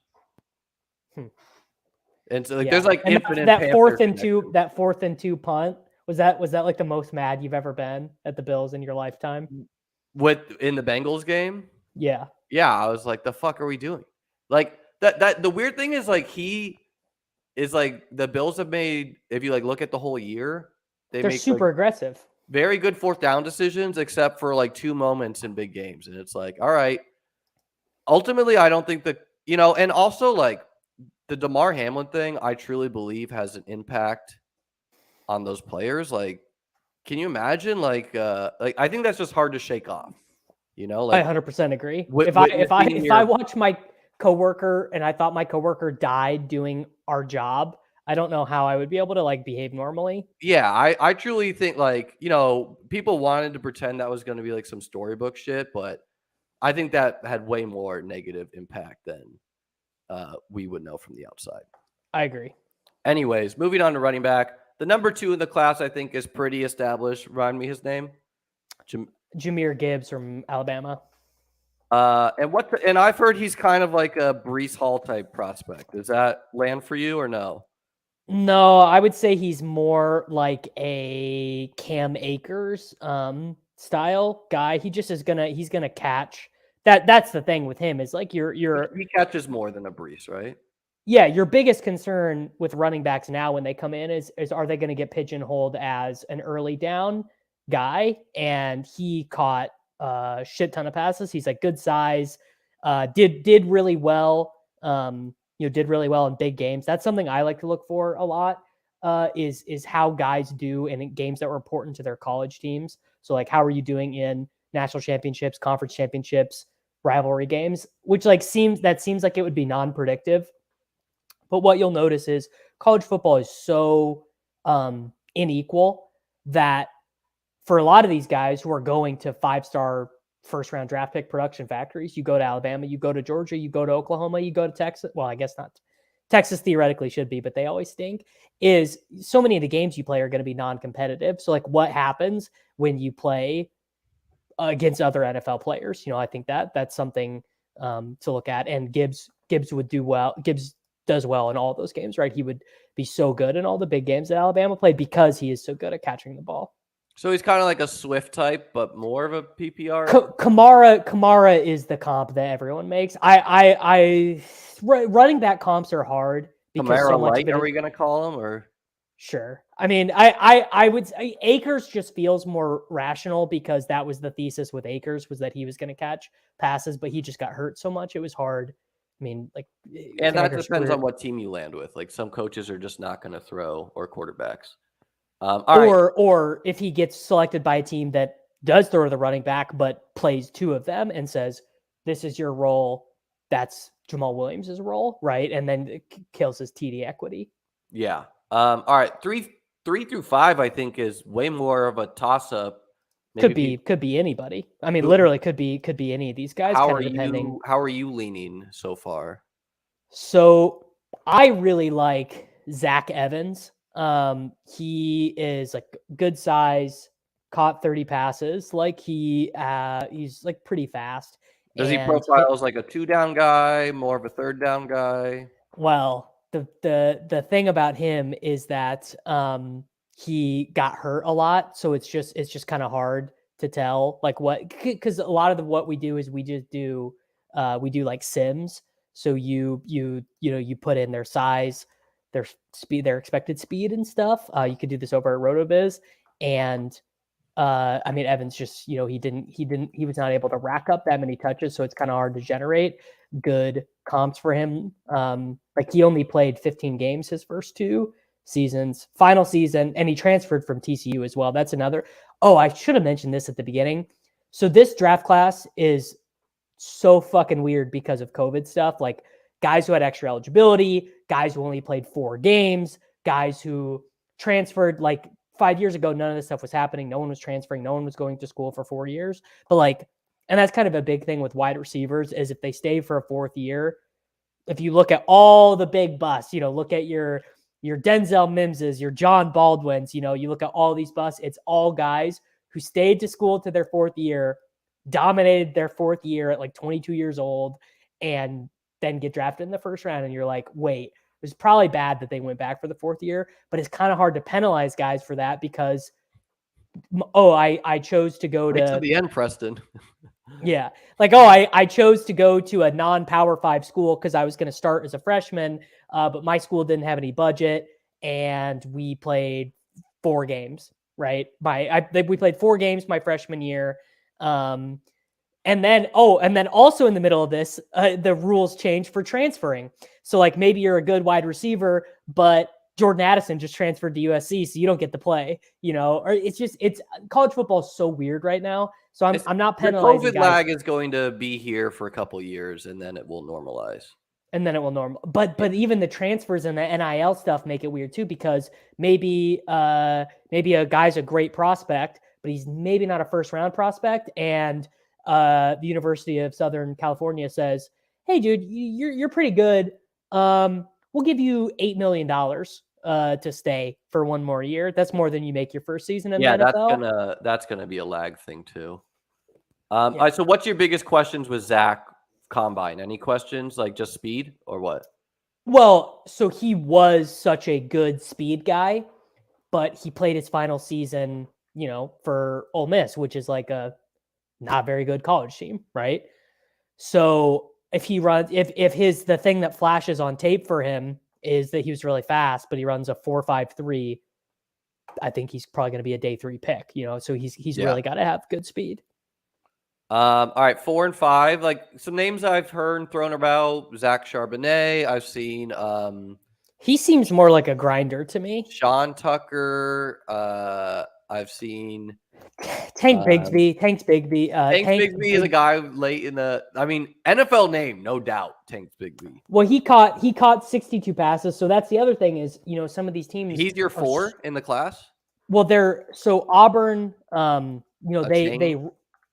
And so like there's like and infinite that Panther 4th and 2 punt. Was that like the most mad you've ever been at the Bills in your lifetime? in the Bengals game? Yeah. Yeah, I was like, the fuck are we doing? Like that the weird thing is like he is like the Bills have made, if you like look at the whole year, They're super aggressive. Very good 4th down decisions, except for like 2 moments in big games. And it's like, all right. Ultimately, I don't think that, and also like the Damar Hamlin thing, I truly believe has an impact on those players. Like, can you imagine? Like I think that's just hard to shake off. I 100% agree. If I watch my coworker and I thought my coworker died doing our job, I don't know how I would be able to like behave normally. Yeah, I truly think like, people wanted to pretend that was going to be like some storybook shit, but I think that had way more negative impact than we would know from the outside. I agree. Anyways, moving on to running back. The number 2 in the class, I think, is pretty established. Remind me his name. Jahmyr Gibbs from Alabama. And I've heard he's kind of like a Breece Hall type prospect. Does that land for you or no? No, I would say he's more like a Cam Akers style guy. He just he's gonna catch. That's the thing with him is like he catches more than a Breece, right? Yeah, your biggest concern with running backs now when they come in is are they going to get pigeonholed as an early down guy? And he caught a shit ton of passes. He's like good size, did really well. Did really well in big games. That's something I like to look for a lot. Is how guys do in games that were important to their college teams. So like, how are you doing in national championships, conference championships, rivalry games? Which like seems like it would be non-predictive. But what you'll notice is college football is so unequal that for a lot of these guys who are going to 5-star first-round draft pick production factories, you go to Alabama, you go to Georgia, you go to Oklahoma, you go to Texas. Well, I guess not. Texas theoretically should be, but they always stink. Is so many of the games you play are going to be non-competitive. So like what happens when you play against other NFL players? I think that's something to look at. And Gibbs would do well. Gibbs does well in all those games, right? He would be so good in all the big games that Alabama played because he is so good at catching the ball. So he's kind of like a Swift type, but more of a PPR. Kamara is the comp that everyone makes. Running back comps are hard because Kamara so much Light, are we going to call him or? Sure. I mean, I would say Akers just feels more rational because that was the thesis with Akers was that he was going to catch passes, but he just got hurt so much. It was hard. I mean, like, and that depends on what team you land with. Like some coaches are just not going to throw, or quarterbacks. Or if he gets selected by a team that does throw the running back, but plays 2 of them and says, this is your role. That's Jamal Williams' role. Right. And then it kills his TD equity. Yeah. All right. 3 through 5, I think is way more of a toss up. Could be anybody. I mean, literally could be any of these guys. How are you leaning so far? So I really like Zach Evans. He is like good size, caught 30 passes. Like he's like pretty fast. Does he profile as like a 2-down guy, more of a 3rd-down guy? Well, the thing about him is that he got hurt a lot, so it's just kind of hard to tell like what, because a lot of what we do is we do like sims. So you put in their size, their speed, their expected speed and stuff. You could do this over at RotoViz, and I mean Evans just he was not able to rack up that many touches, so it's kind of hard to generate good comps for him. Like he only played 15 games his first 2 seasons, final season, and he transferred from TCU as well. That's another. Oh, I should have mentioned this at the beginning. So this draft class is so fucking weird because of COVID stuff. Like guys who had extra eligibility, guys who only played 4 games, guys who transferred. Like 5 years ago, none of this stuff was happening. No one was transferring. No one was going to school for 4 years. But like, and that's kind of a big thing with wide receivers is if they stay for a 4th year, if you look at all the big busts, look at your Denzel Mimses, your John Baldwins, you look at all these busts, it's all guys who stayed to school to their 4th year, dominated their 4th year at like 22 years old, and then get drafted in the 1st round. And you're like, wait, was probably bad that they went back for the 4th year, but it's kind of hard to penalize guys for that because, I chose to go to the end, Preston. Yeah. Like, I chose to go to a non-Power 5 school because I was going to start as a freshman, but my school didn't have any budget, and we played 4 games, right? We played 4 games my freshman year. And then also in the middle of this, the rules changed for transferring. So like maybe you're a good wide receiver, but Jordan Addison just transferred to USC, so you don't get to play, or it's college football is so weird right now. So I'm not penalizing COVID guys. lag is going to be here for a couple years, and then it will normalize. But even the transfers and the NIL stuff make it weird too, because maybe a guy's a great prospect, but he's maybe not a first round prospect, and the University of Southern California says, "Hey, dude, you're pretty good. We'll give you $8 million to stay for 1 more year. That's more than you make your first season in the NFL." That's gonna be a lag thing too. All right, so what's your biggest questions with Zach Combine? Any questions, like just speed or what? Well, so he was such a good speed guy, but he played his final season, for Ole Miss, which is like a not very good college team, right? So if he runs, the thing that flashes on tape for him is that he was really fast, but he runs a 4.53, I think he's probably going to be a day 3 pick, so he's really got to have good speed. All right, 4 and 5, like some names I've heard thrown about: Zach Charbonnet. I've seen. He seems more like a grinder to me. Sean Tucker. I've seen Tank Bigsby. Tank Bigsby. Tank Bigsby is a guy late in the. I mean, NFL name, no doubt. Tank Bigsby. Well, he caught 62 passes. So that's the other thing is, some of these teams. He's your 4 in the class. Well, so Auburn.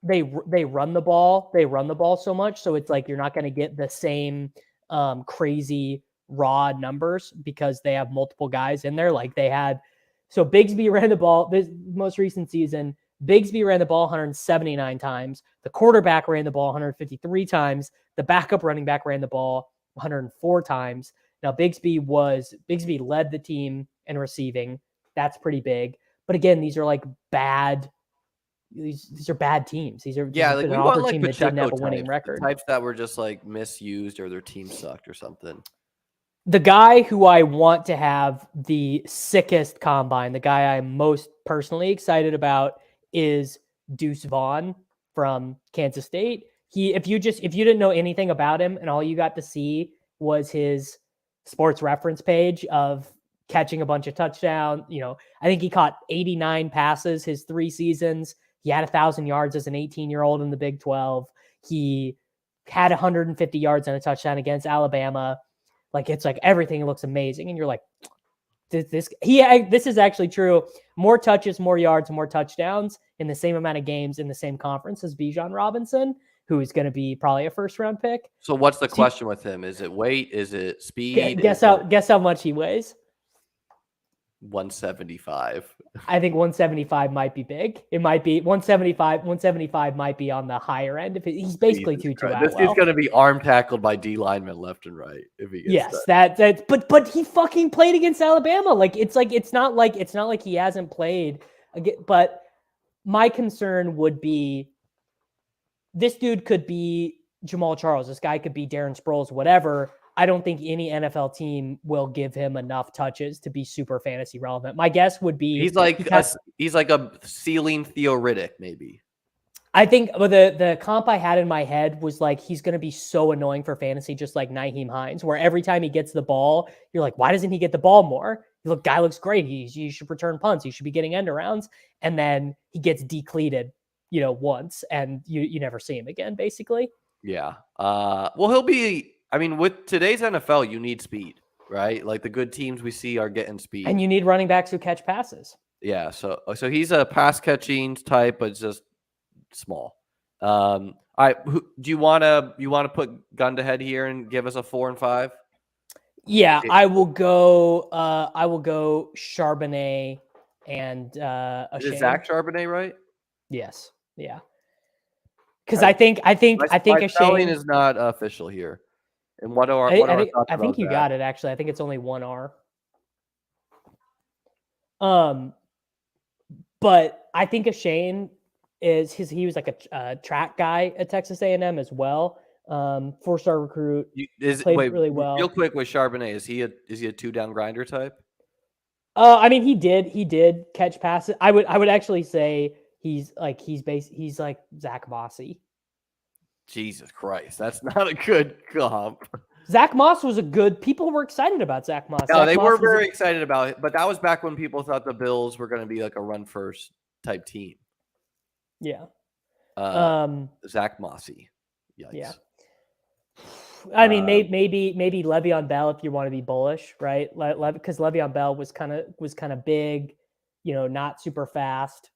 They run the ball. They run the ball so much, so it's like you're not going to get the same crazy raw numbers because they have multiple guys in there. Like they had. So Bigsby ran the ball this most recent season. Bigsby ran the ball 179 times. The quarterback ran the ball 153 times. The backup running back ran the ball 104 times. Now Bigsby led the team in receiving. That's pretty big. But again, these are like bad. These are bad teams. These are like we another want team that didn't have a winning record. Types that were just like misused or their team sucked or something. The guy who I want to have the sickest combine, the guy I'm most personally excited about, is Deuce Vaughn from Kansas State. If you didn't know anything about him and all you got to see was his sports reference page of catching a bunch of touchdowns, I think he caught 89 passes his 3 seasons. He had 1,000 yards as an 18-year-old in the Big 12. He had 150 yards and a touchdown against Alabama. Like, it's like everything looks amazing. And you're like, this is actually true. More touches, more yards, more touchdowns in the same amount of games in the same conference as Bijan Robinson, who is going to be probably a first-round pick. So what's the question with him? Is it weight? Is it speed? Guess how much he weighs? 175. I think 175 might be big. It might be 175. 175 might be on the higher end. He's basically Tutu Atwell. This dude's going to be arm tackled by D linemen left and right if he gets that. But he fucking played against Alabama. It's not like he hasn't played. But my concern would be this dude could be Jamal Charles. This guy could be Darren Sproles, whatever. I don't think any NFL team will give him enough touches to be super fantasy relevant. My guess would be he's like a ceiling Theo Riddick, maybe. I think the comp I had in my head was like he's going to be so annoying for fantasy, just like Nyheim Hines, where every time he gets the ball, you're like, why doesn't he get the ball more? Guy looks great. He should return punts. He should be getting end arounds, and then he gets decleated, once, and you never see him again, basically. Yeah. Well, he'll be. I mean, with today's NFL, you need speed, right? Like the good teams we see are getting speed, and you need running backs who catch passes. Yeah. So he's a pass catching type, but just small. All right. Do you want to put gun to head here and give us a 4 and 5? Yeah, I will go Charbonnet and Is Zach Charbonnet right? Yes. Yeah. Because I think my Achane spelling is not official here. And what are our thoughts I think you Zach? got it, actually. I think it's only 1 R. But I think of Shane he was like a track guy at Texas A&M as well. 4-star recruit. Played really well. Real quick with Charbonnet, is he a 2-down grinder type? I mean, he did catch passes. I would actually say he's like Zach Mossy. Jesus Christ, that's not a good comp. Zach Moss was people were excited about Zach Moss. No, Zach they Moss were very excited about it, but that was back when people thought the Bills were going to be like a run first type team. Yeah. Zach Mossy. Yikes. Yeah. I mean, maybe Le'Veon Bell if you want to be bullish, right? Because Le'Veon Bell was kind of big, not super fast.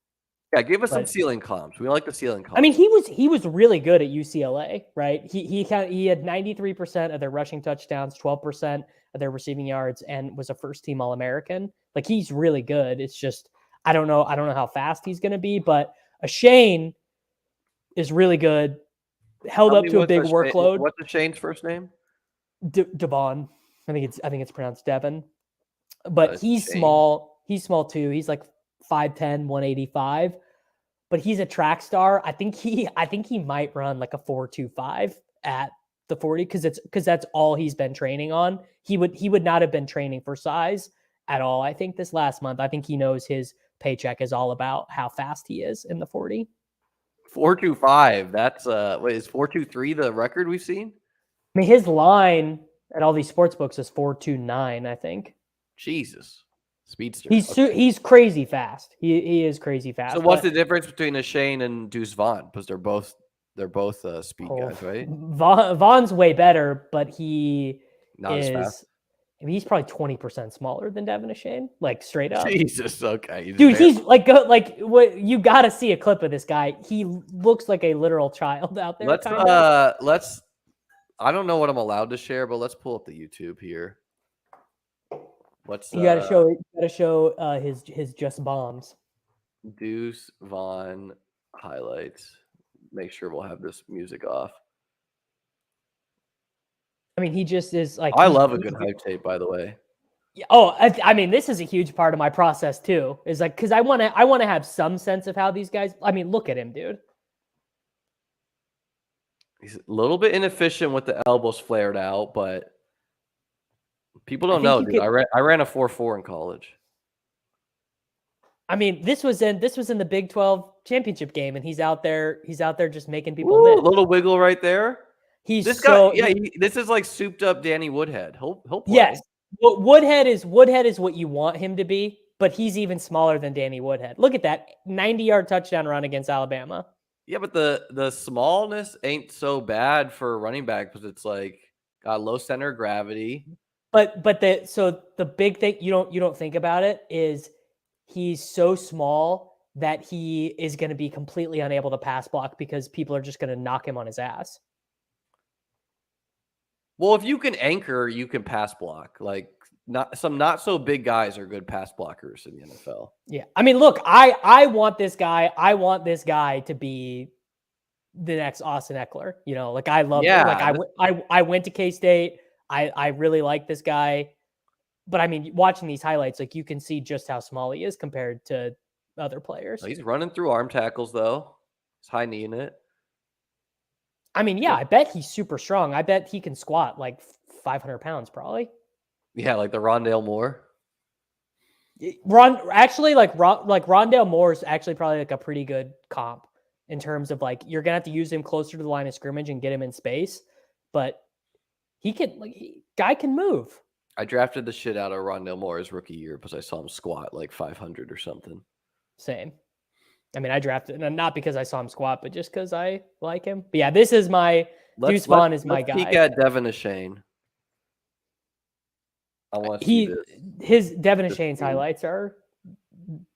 Yeah, give us some ceiling comps. We like the ceiling comps. I mean, he was really good at UCLA, right? He had 93% of their rushing touchdowns, 12% of their receiving yards, and was a first-team All-American. Like, he's really good. It's just I don't know how fast he's going to be, but Shane is really good. Held up to a big workload. What's Shane's first name? Devon. I think it's pronounced Devon. But he's small. He's small too. He's like 5'10", 185. But he's a track star. I think he might run like a 4.25 at the 40 because that's all he's been training on. He would not have been training for size at all. I think this last month, I think he knows his paycheck is all about how fast he is in the 40. 4.25. That's is 4.23 the record we've seen? I mean, his line at all these sports books is 4.29, I think. Jesus. Speedster. He's crazy fast. He is crazy fast. So what's the difference between a Shane and Deuce Vaughn? Because they're both speed guys, right? Vaughn's way better, but he not as fast. I mean, he's probably 20% smaller than Devin Shane, like straight up. Jesus, okay. Dude, he's like what you got to see a clip of this guy. He looks like a literal child out there. Let's I don't know what I'm allowed to share, but let's pull up the YouTube here. You got to show his just bombs. Deuce Vaughn highlights. Make sure we'll have this music off. I mean, he just is like. I love a good hype tape, by the way. Oh, I mean, this is a huge part of my process too. Is like because I want to have some sense of how these guys. I mean, look at him, dude. He's a little bit inefficient with the elbows flared out, but people don't know, dude. I ran a 4.4 in college. I mean, this was in the Big 12 championship game, and he's out there just making people miss. A little wiggle right there. This is like souped up Danny Woodhead. He'll play. Yes. Well, Woodhead is what you want him to be, but he's even smaller than Danny Woodhead. Look at that 90-yard touchdown run against Alabama. Yeah, but the smallness ain't so bad for a running back because it's like got low center of gravity. But the big thing you don't think about it is he's so small that he is going to be completely unable to pass block because people are just going to knock him on his ass. Well, if you can anchor, you can pass block. Like not so big guys are good pass blockers in the NFL. Yeah. I mean, look, I want this guy. I want this guy to be the next Austin Eckler. You know, like I love him. Like I went to K-State. I really like this guy. But I mean, watching these highlights, like you can see just how small he is compared to other players. He's running through arm tackles though. He's high kneeing it. I mean, yeah, I bet he's super strong. I bet he can squat like 500 pounds probably. Yeah, like the Rondale Moore. Rondale Moore is actually probably like a pretty good comp in terms of like you're gonna have to use him closer to the line of scrimmage and get him in space, but guy can move. I drafted the shit out of Rondale Moore his rookie year because I saw him squat like 500 or something. Same. I mean, I drafted not because I saw him squat, but just because I like him. But yeah, this is my Deuce Vaughn is my guy. Peek at Devin Shane. I want to see this. His Devin Shane's highlights are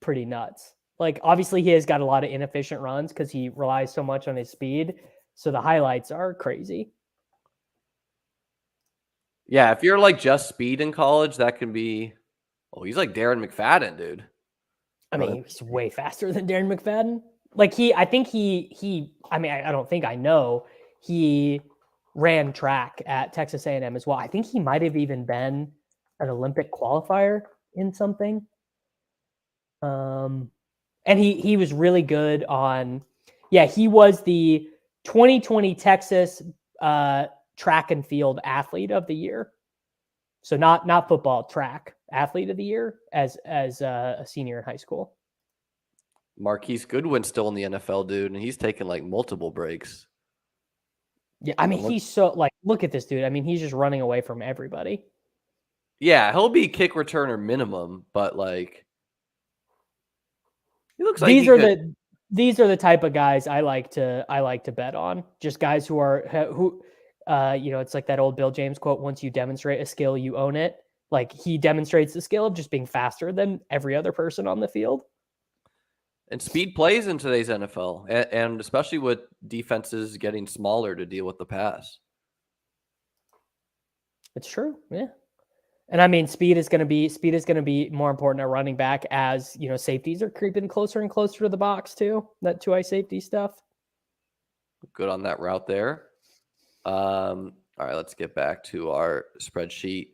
pretty nuts. Like obviously he has got a lot of inefficient runs because he relies so much on his speed. So the highlights are crazy. Yeah, if you're like just speed in college, that can be. Oh, he's like Darren McFadden, dude. I mean, he's way faster than Darren McFadden. Like I don't think I know. He ran track at Texas A&M as well. I think he might have even been an Olympic qualifier in something. And he was really good on, he was the 2020 Texas track and field athlete of the year. So not football, track athlete of the year as a senior in high school. Marquise Goodwin's still in the NFL, dude, and he's taking like multiple breaks. Yeah, I mean, he's so like, look at this dude. I mean, he's just running away from everybody. Yeah, he'll be kick returner minimum, but like he looks like these are the type of guys I like to bet on. Just guys who it's like that old Bill James quote, once you demonstrate a skill, you own it. Like he demonstrates the skill of just being faster than every other person on the field. And speed plays in today's NFL, and especially with defenses getting smaller to deal with the pass. It's true, yeah. And I mean, speed is going to be more important at running back as, safeties are creeping closer and closer to the box too. That 2-eye safety stuff. Good on that route there. All right, let's get back to our spreadsheet.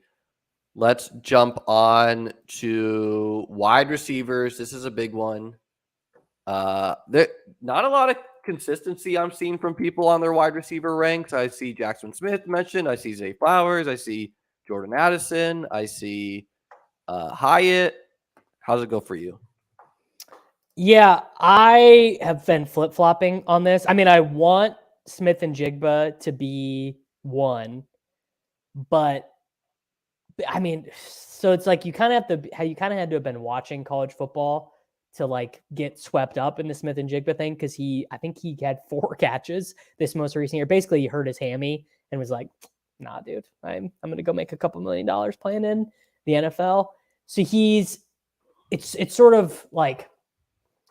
Let's jump on to wide receivers. This is a big one. There not a lot of consistency I'm seeing from people on their wide receiver ranks. I see Jackson Smith mentioned. I see Zay Flowers. I see Jordan Addison. I see Hyatt. How's it go for you? Yeah, I have been flip-flopping on this. I mean, I want Smith and Jigba to be one, but I mean, so it's like you kind of had to have been watching college football to like get swept up in the Smith and Jigba thing, because I think he had 4 catches this most recent year. Basically, he hurt his hammy and was like, "Nah, dude, I'm gonna go make a couple $1 million playing in the NFL." So it's sort of like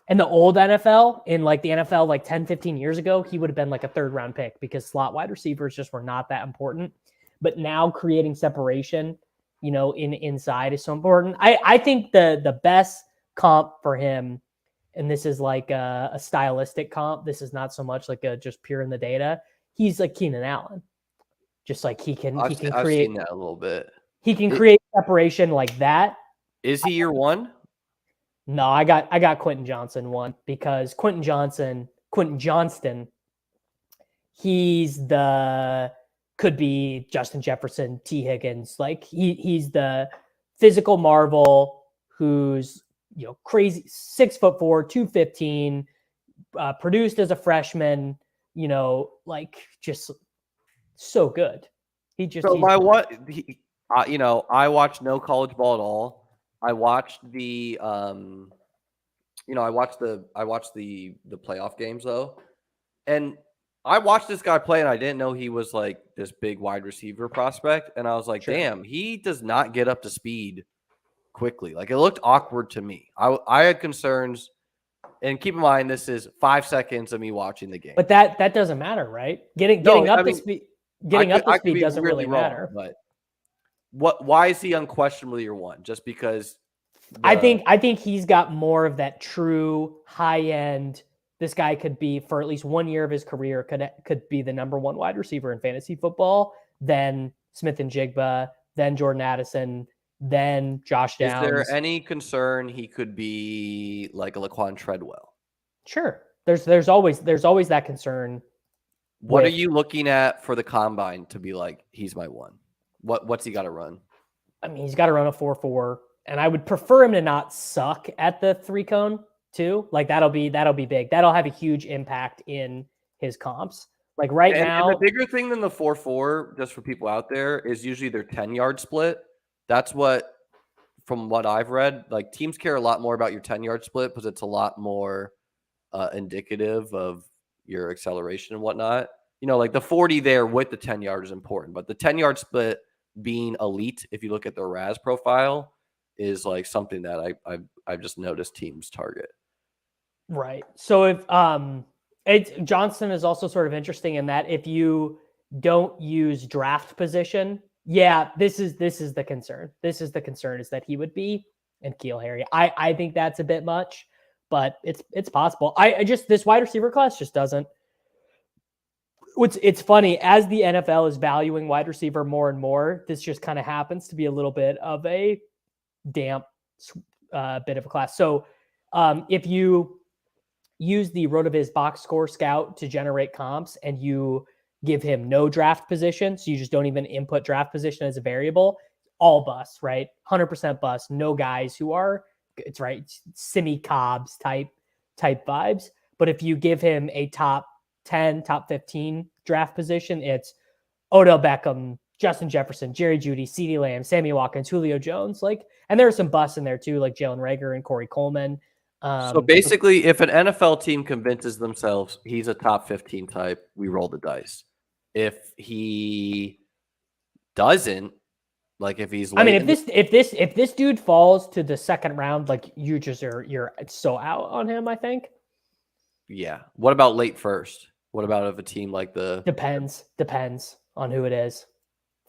in the old NFL, in like the NFL like 10, 15 years ago, he would have been like a 3rd round pick because slot wide receivers just were not that important. But now creating separation, inside is so important. I think the best comp for him, and this is like a stylistic comp, this is not so much like just pure in the data. He's like Keenan Allen. Just like he can create. I've seen that a little bit. He can create separation like that. Is he your one? No, I got Quentin Johnson one, because Quentin Johnston, could be Justin Jefferson, T. Higgins. Like he's the physical marvel who's, crazy, 6'4", 215, produced as a freshman, like just so good. I watched no college ball at all. I watched the playoff games though. And I watched this guy play and I didn't know he was like this big wide receiver prospect. And I was like, damn, he does not get up to speed quickly. Like it looked awkward to me. I had concerns, and keep in mind, this is 5 seconds of me watching the game. But that doesn't matter, right? Getting up to speed doesn't really matter. But why is he unquestionably your one? Just because I think he's got more of that true high end. This guy could be, for at least 1 year of his career, could be the number 1 wide receiver in fantasy football, then Smith and Jigba, then Jordan Addison, then Josh Downs. Is there any concern he could be like a Laquan Treadwell? Sure. There's always that concern. What are you looking at for the combine to be like, he's my one? What's he got to run? I mean, he's got to run a 4.4, and I would prefer him to not suck at the 3-cone too. Like that'll be big. That'll have a huge impact in his comps. Like now, and the bigger thing than the 4.4, just for people out there, is usually their 10-yard split. That's what, from what I've read, like teams care a lot more about your 10-yard split because it's a lot more indicative of your acceleration and whatnot. Like the 40 there with the 10-yard is important, but the 10-yard split being elite, if you look at their RAS profile, is like something that I've just noticed teams target. Right. So if Johnson is also sort of interesting in that if you don't use draft position, this is the concern. This is the concern, is that he would be in N'Keal Harry. I think that's a bit much, but it's possible. This wide receiver class just doesn't It's funny, as the NFL is valuing wide receiver more and more, this just kind of happens to be a little bit of a damp bit of a class. So if you use the RotoViz box score scout to generate comps and you give him no draft position, so you just don't even input draft position as a variable, all bust, right? 100% bust. No guys who are, it's right, Simi Cobbs type vibes. But if you give him a top 10, top 15 draft position, it's Odell Beckham, Justin Jefferson, Jerry Jeudy, CeeDee Lamb, Sammy Watkins, Julio Jones, and there are some busts in there too, like Jalen Reagor and Corey Coleman. So basically, if an NFL team convinces themselves he's a top 15 type, we roll the dice. If he doesn't, like if he's, if this dude falls to the second round, like you're so out on him, I think. Yeah. What about late first? What about if a team like depends on who it is.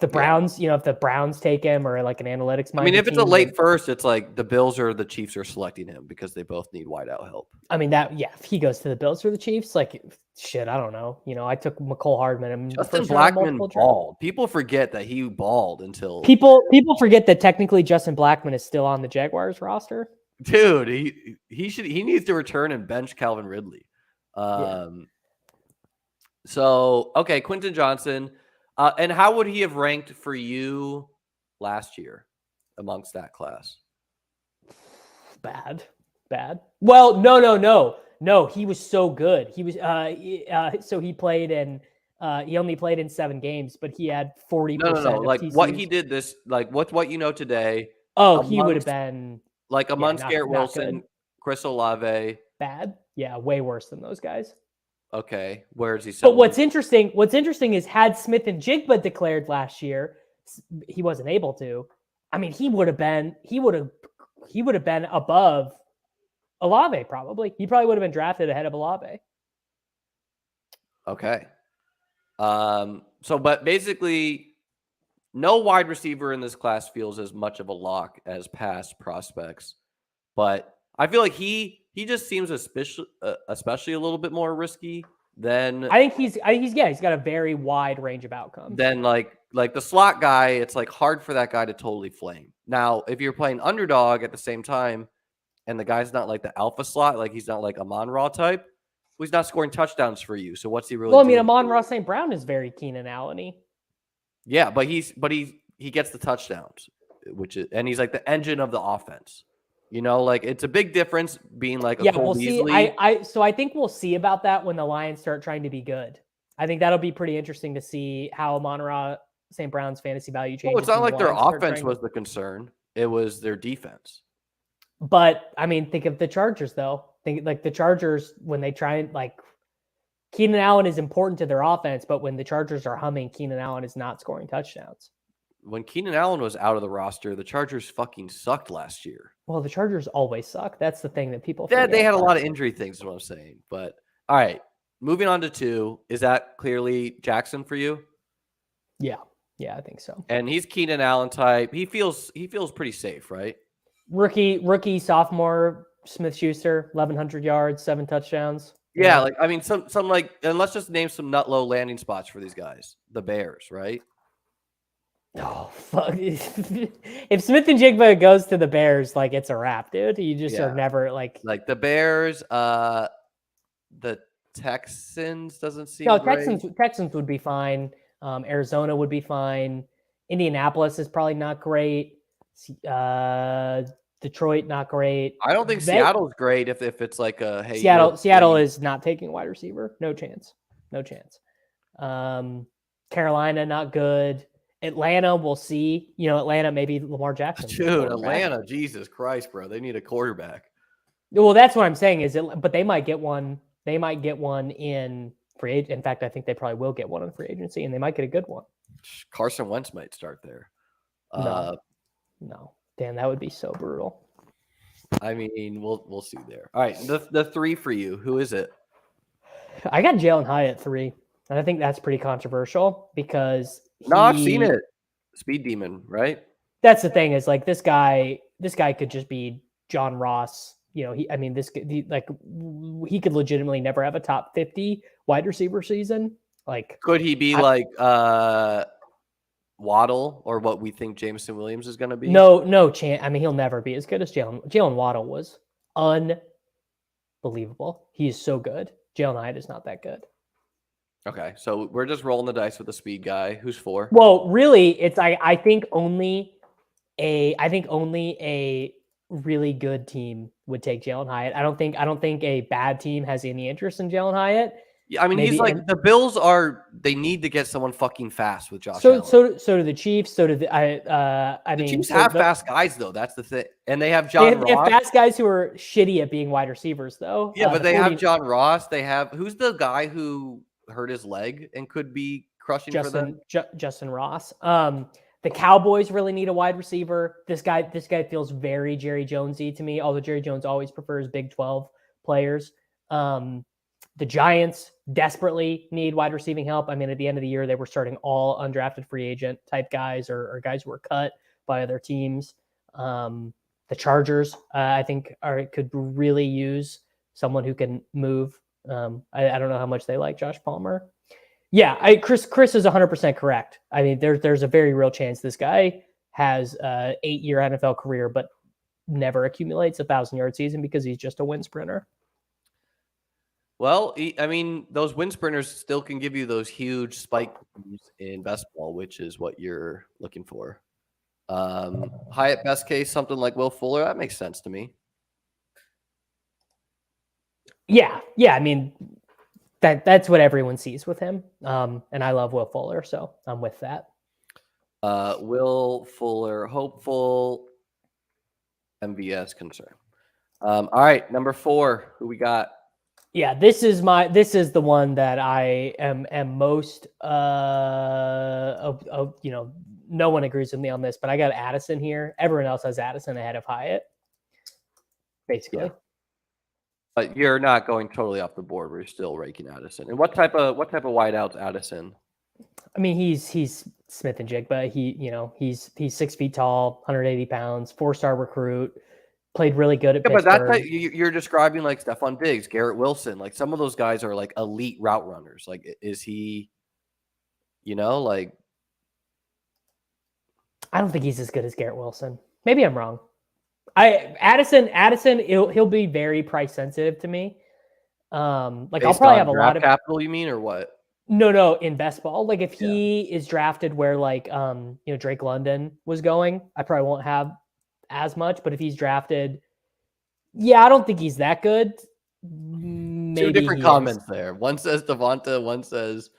The Browns, if the Browns take him or like an analytics. I mean, if it's a late first, it's like the Bills or the Chiefs are selecting him because they both need wideout help. I mean, if he goes to the Bills or the Chiefs, like shit, I don't know. I took McCole Hardman and Justin Blackmon balled. People forget that he balled until people forget that technically Justin Blackmon is still on the Jaguars roster. Dude, he needs to return and bench Calvin Ridley. So okay, Quentin Johnson. And how would he have ranked for you last year amongst that class? Bad. Well, no. He was so good. He was so he played in he only played in 7 games, but he had 40%. No. Like TC's. What he did this, like what you know today. Oh, he would have been like amongst Garrett Wilson, Chris Olave. Bad. Yeah, way worse than those guys. Okay, where is he? But what's interesting is had Smith and Jigba declared last year, he wasn't able to. I mean, he would have been above Olave probably. He probably would have been drafted ahead of Olave. Okay. So, but basically, no wide receiver in this class feels as much of a lock as past prospects, but I feel like he just seems especially a little bit more risky than I think he's got a very wide range of outcomes. Then like the slot guy, it's like hard for that guy to totally flame. Now, if you're playing underdog at the same time and the guy's not like the alpha slot, like he's not like Amon-Ra type, well, he's not scoring touchdowns for you. So what's he really doing? Well, I mean, Amon-Ra St. Brown is very Keenan Allen-y. Yeah, but he gets the touchdowns, and he's like the engine of the offense. Like it's a big difference being like a Cole Beasley. So I think we'll see about that when the Lions start trying to be good. I think that'll be pretty interesting to see how Amon-Ra St. Brown's fantasy value changes. Well, it's not like their offense was the concern; it was their defense. But I mean, think of the Chargers though. Think like the Chargers when they try and like Keenan Allen is important to their offense, but when the Chargers are humming, Keenan Allen is not scoring touchdowns. When Keenan Allen was out of the roster, the Chargers fucking sucked last year. Well, the Chargers always suck. That's the thing that people forget. They had a lot of injury things, is what I'm saying. But all right, moving on to 2. Is that clearly Jackson for you? Yeah, I think so. And he's Keenan Allen type. He feels pretty safe, right? Rookie, sophomore, Smith-Schuster, 1,100 yards, 7 touchdowns. Yeah, like I mean, some like, and let's just name some nut low landing spots for these guys. The Bears, right? Oh, fuck. If Smith and Jigba goes to the Bears, like it's a wrap, dude. You just are never like the Bears, the Texans doesn't seem Texans would be fine. Arizona would be fine. Indianapolis is probably not great. Detroit, not great. I don't think Seattle's great if it's like a hey. Seattle is not taking wide receiver. No chance. Carolina, not good. Atlanta, we'll see. Atlanta, maybe Lamar Jackson. Dude, Atlanta, Jesus Christ, bro. They need a quarterback. Well, that's what I'm saying but they might get one. They might get one in free agent. In fact, I think they probably will get one in free agency, and they might get a good one. Carson Wentz might start there. No. Dan, that would be so brutal. I mean, we'll see there. All right, the 3 for you. Who is it? I got Jalen Hyatt at 3, and I think that's pretty controversial because I've seen it. Speed demon, right? That's the thing is like this guy could just be John Ross. He could legitimately never have a top 50 wide receiver season. Like, could he be Waddle or what we think Jameson Williams is going to be? No chance. I mean, he'll never be as good as Jalen. Jalen Waddle was unbelievable. He is so good. Jalen Hyatt is not that good. Okay, so we're just rolling the dice with the speed guy. Who's 4? Well, really, it's I think only a really good team would take Jalen Hyatt. I don't think a bad team has any interest in Jalen Hyatt. Yeah, I mean, Maybe, he's like the Bills they need to get someone fucking fast with Josh Allen. So do the Chiefs. So do the Chiefs have fast guys though. That's the thing, and they have John Ross. They have fast guys who are shitty at being wide receivers though. Yeah, but they have John Ross. They have who's the guy who hurt his leg and could be crushing for them? Justin Ross. The Cowboys really need a wide receiver. This guy feels very Jerry Jonesy to me, although Jerry Jones always prefers Big 12 players. The Giants desperately need wide receiving help. I mean, at the end of the year, they were starting all undrafted free agent type guys or guys who were cut by other teams. The Chargers, I think, could really use someone who can move. I don't know how much they like Josh Palmer. Yeah, Chris is 100% correct. I mean, there's a very real chance this guy has a 8-year NFL career, but never accumulates 1,000-yard season because he's just a wind sprinter. Well, I mean, those wind sprinters still can give you those huge spike in best ball, which is what you're looking for. Hyatt, best case, something like Will Fuller. That makes sense to me. Yeah. I mean, that's what everyone sees with him. And I love Will Fuller, so I'm with that. Will Fuller, hopeful. MVS concern. All right, number 4. Who we got? Yeah, this is the one that I am most no one agrees with me on this, but I got Addison here. Everyone else has Addison ahead of Hyatt. Basically. Yeah. But you're not going totally off the board. We're still raking Addison. And what type of wideout's Addison? I mean, he's Smith and Jigba. He's 6 feet tall, 180 pounds, 4-star recruit. Played really good at Pittsburgh. But that's you're describing like Stephon Diggs, Garrett Wilson. Like some of those guys are like elite route runners. Like, is he? Like. I don't think he's as good as Garrett Wilson. Maybe I'm wrong. Addison, he'll be very price sensitive to me. I'll probably have a lot of capital. You mean or what? No, in best ball. Like if he is drafted where Drake London was going, I probably won't have as much. But if he's drafted, I don't think he's that good. Maybe 2 different comments there. One says Devonta, one says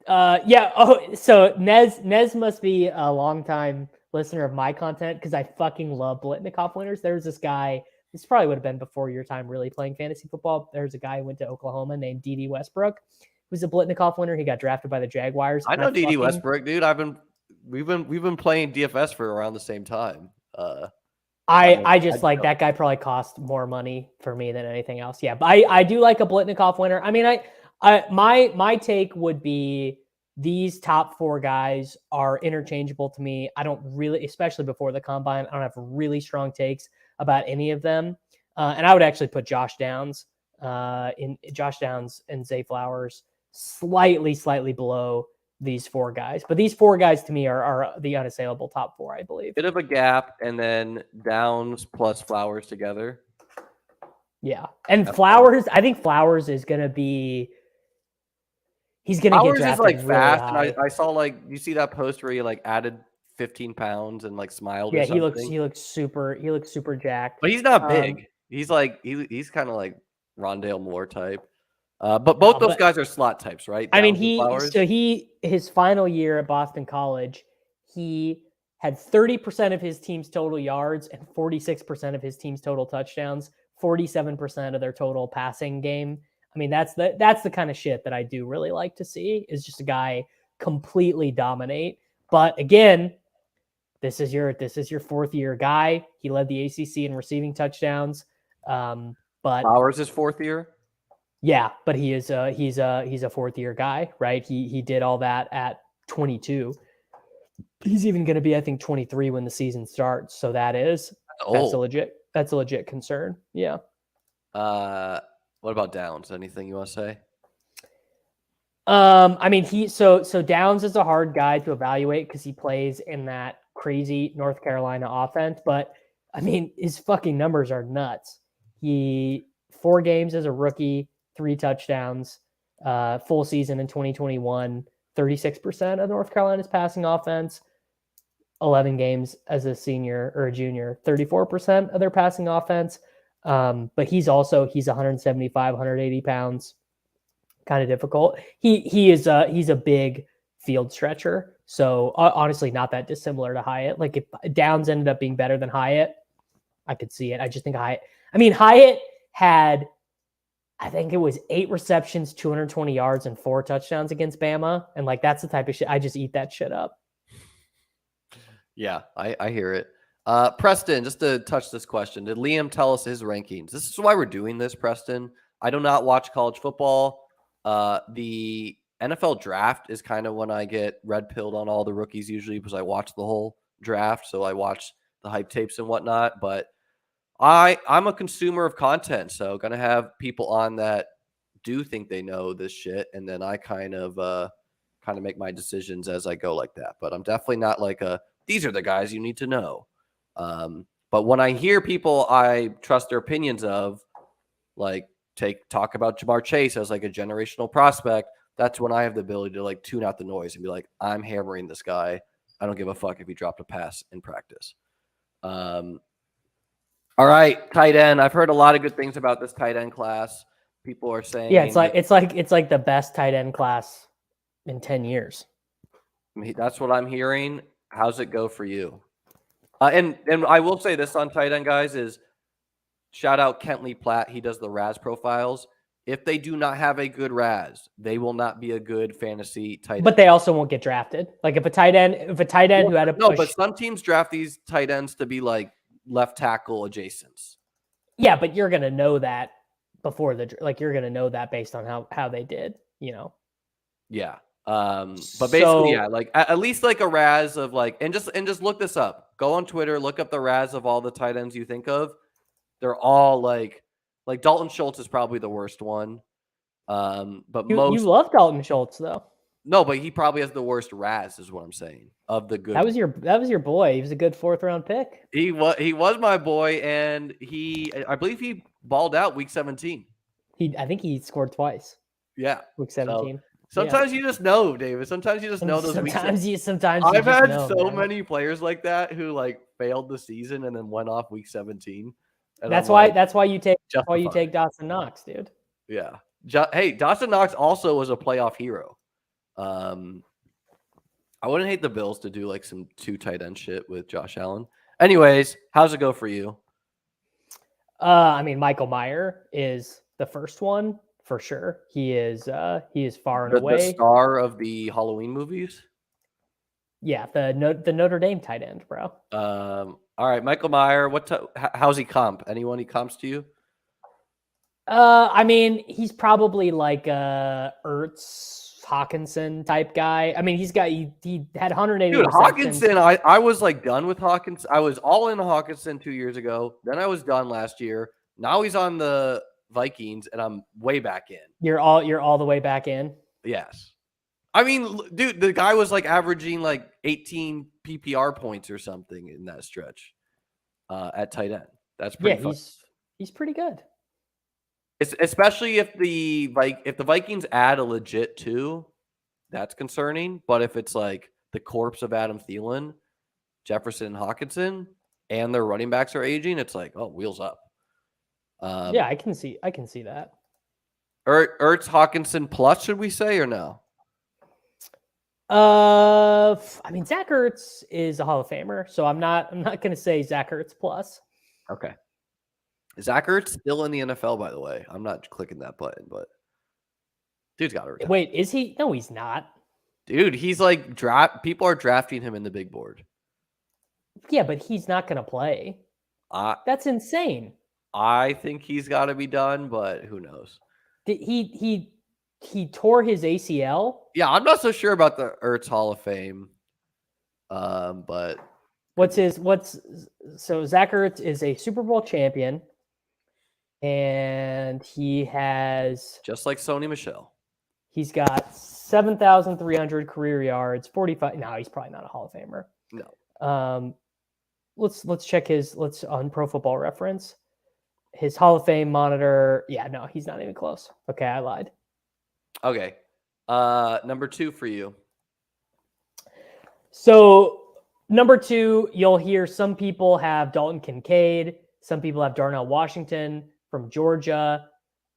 Oh, so Nez must be a longtime listener of my content because I fucking love Blitnikoff winners. There was this guy. This probably would have been before your time really playing fantasy football. There's a guy who went to Oklahoma named D.D. Westbrook, who's a Blitnikoff winner. He got drafted by the Jaguars. I know D.D. Westbrook, dude. We've been playing DFS for around the same time. I just like that guy probably cost more money for me than anything else. Yeah, but I do like a Blitnikoff winner. I mean, my take would be these top 4 guys are interchangeable to me. I don't really, especially before the combine, I don't have really strong takes about any of them. And I would actually put Josh Downs and Zay Flowers slightly below these 4 guys. But these 4 guys to me are the unassailable top 4, I believe. Bit of a gap, and then Downs plus Flowers together. Yeah. And Flowers, I think Flowers is going to be he's going to get drafted. Flowers is really fast, high. and I saw you see that post where he added 15 pounds and smiled. Yeah, he looks super jacked. But he's not big. He's he's kind of like Rondale Moore type. But both those guys are slot types, right? I mean, his final year at Boston College, he had 30% of his team's total yards and 46% of his team's total touchdowns, 47% of their total passing game. I mean, that's the kind of shit that I do really like to see, is just a guy completely dominate. But again, this is your 4th year guy. He led the ACC in receiving touchdowns. But Flowers is 4th year. Yeah, but he's a 4th year guy, right? He did all that at 22. He's even going to be, I think, 23 when the season starts. So that's a legit concern. Yeah. What about Downs? Anything you want to say? I mean, so Downs is a hard guy to evaluate because he plays in that crazy North Carolina offense. But I mean, his fucking numbers are nuts. He 4 games as a rookie, 3 touchdowns, full season in 2021, 36% of North Carolina's passing offense. 11 games as a senior or a junior, 34% of their passing offense. But he's 175, 180 pounds. Kind of difficult. He's a big field stretcher. So honestly, not that dissimilar to Hyatt. Like if Downs ended up being better than Hyatt, I could see it. I just think Hyatt had, I think it was 8 receptions, 220 yards, and 4 touchdowns against Bama. And like, that's the type of shit. I just eat that shit up. Yeah, I hear it. Preston, just to touch this question, did Liam tell us his rankings? This is why we're doing this, Preston. I do not watch college football. The NFL draft is kind of when I get red pilled on all the rookies usually because I watch the whole draft. So I watch the hype tapes and whatnot. But I'm a consumer of content. So going to have people on that do think they know this shit. And then I kind of make my decisions as I go like that. But I'm definitely not like these are the guys you need to know. But when I hear people I trust their opinions of, like talk about Jamar Chase as like a generational prospect, that's when I have the ability to like tune out the noise and be like, I'm hammering this guy. I don't give a fuck if he dropped a pass in practice. All right, tight end. I've heard a lot of good things about this tight end class. People are saying, yeah, it's like the best tight end class in 10 years. That's what I'm hearing. How's it go for you? And I will say this on tight end, guys, is shout out Kentley Platt. He does the RAS profiles. If they do not have a good RAS, they will not be a good fantasy tight end. But they also won't get drafted. Like if a tight end who had a push. No, but some teams draft these tight ends to be like left tackle adjacents. Yeah, but you're gonna know that before you're gonna know that based on how they did, Yeah. But basically, yeah, like at least like a RAS of like, and just look this up. Go on Twitter, look up the RAS of all the tight ends you think of. They're all like Dalton Schultz is probably the worst one. But you love Dalton Schultz though. No, but he probably has the worst RAS, is what I'm saying. Of the good, that was your boy. He was a good 4th round pick. He was my boy, and I believe he balled out week 17. I think he scored twice. Yeah, week 17. Sometimes you just know, David. Sometimes you just know those weeks. Sometimes I've had so many players like that who like failed the season and then went off week 17. That's why you take Dawson Knox, dude. Yeah. Hey, Dawson Knox also was a playoff hero. I wouldn't hate the Bills to do like some 2 tight end shit with Josh Allen. Anyways, how's it go for you? I mean, Michael Mayer is the first one for sure. He is far and away the star of the Halloween movies. Yeah, the Notre Dame tight end, bro. All right, Michael Mayer. How's he comp? Anyone he comps to you? I mean, he's probably like a Ertz Hawkinson type guy. I mean, he had 180. Dude, Hawkinson. I was like done with Hawkinson. I was all in Hawkinson 2 years ago. Then I was done last year. Now he's on the Vikings, and I'm way back in. You're all the way back in. Yes. I mean, dude, the guy was like averaging like 18 PPR points or something in that stretch at tight end. That's pretty fun. He's pretty good. Especially if the Vikings add a legit 2, that's concerning. But if it's like the corpse of Adam Thielen, Jefferson, and Hawkinson, and their running backs are aging, it's like, oh, wheels up. Yeah, I can see that. Ertz Hawkinson plus, should we say, or no? I mean, Zach Ertz is a Hall of Famer, so I'm not going to say Zach Ertz plus. Okay. Zach Ertz still in the NFL, by the way. I'm not clicking that button, but dude's got to retire. Wait, is he? No, he's not. Dude, he's like people are drafting him in the big board. Yeah, but he's not going to play. That's insane. I think he's got to be done, but who knows? He tore his ACL. Yeah, I'm not so sure about the Ertz Hall of Fame. But so Zach Ertz is a Super Bowl champion, and he has, just like Sony Michel. He's got 7,300 career yards, 45. No, he's probably not a Hall of Famer. No. Let's check on Pro Football Reference. His Hall of Fame monitor. Yeah, no, he's not even close. Okay, I lied. Okay. Number 2 for you. So number 2, you'll hear some people have Dalton Kincaid. Some people have Darnell Washington from Georgia.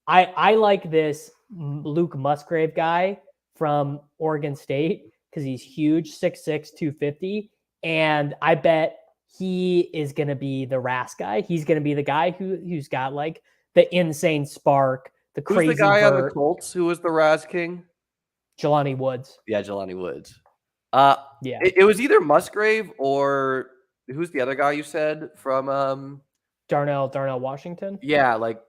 I like this Luke Musgrave guy from Oregon State because he's huge, 6'6", 250. And I bet he is going to be the RAS guy. He's going to be the guy who's got like the insane spark, the crazy Who's the guy vert. on the Colts who was the Raz King? Jelani Woods. Yeah, Jelani Woods. Yeah. It was either Musgrave or who's the other guy you said from Darnell Washington? Yeah, like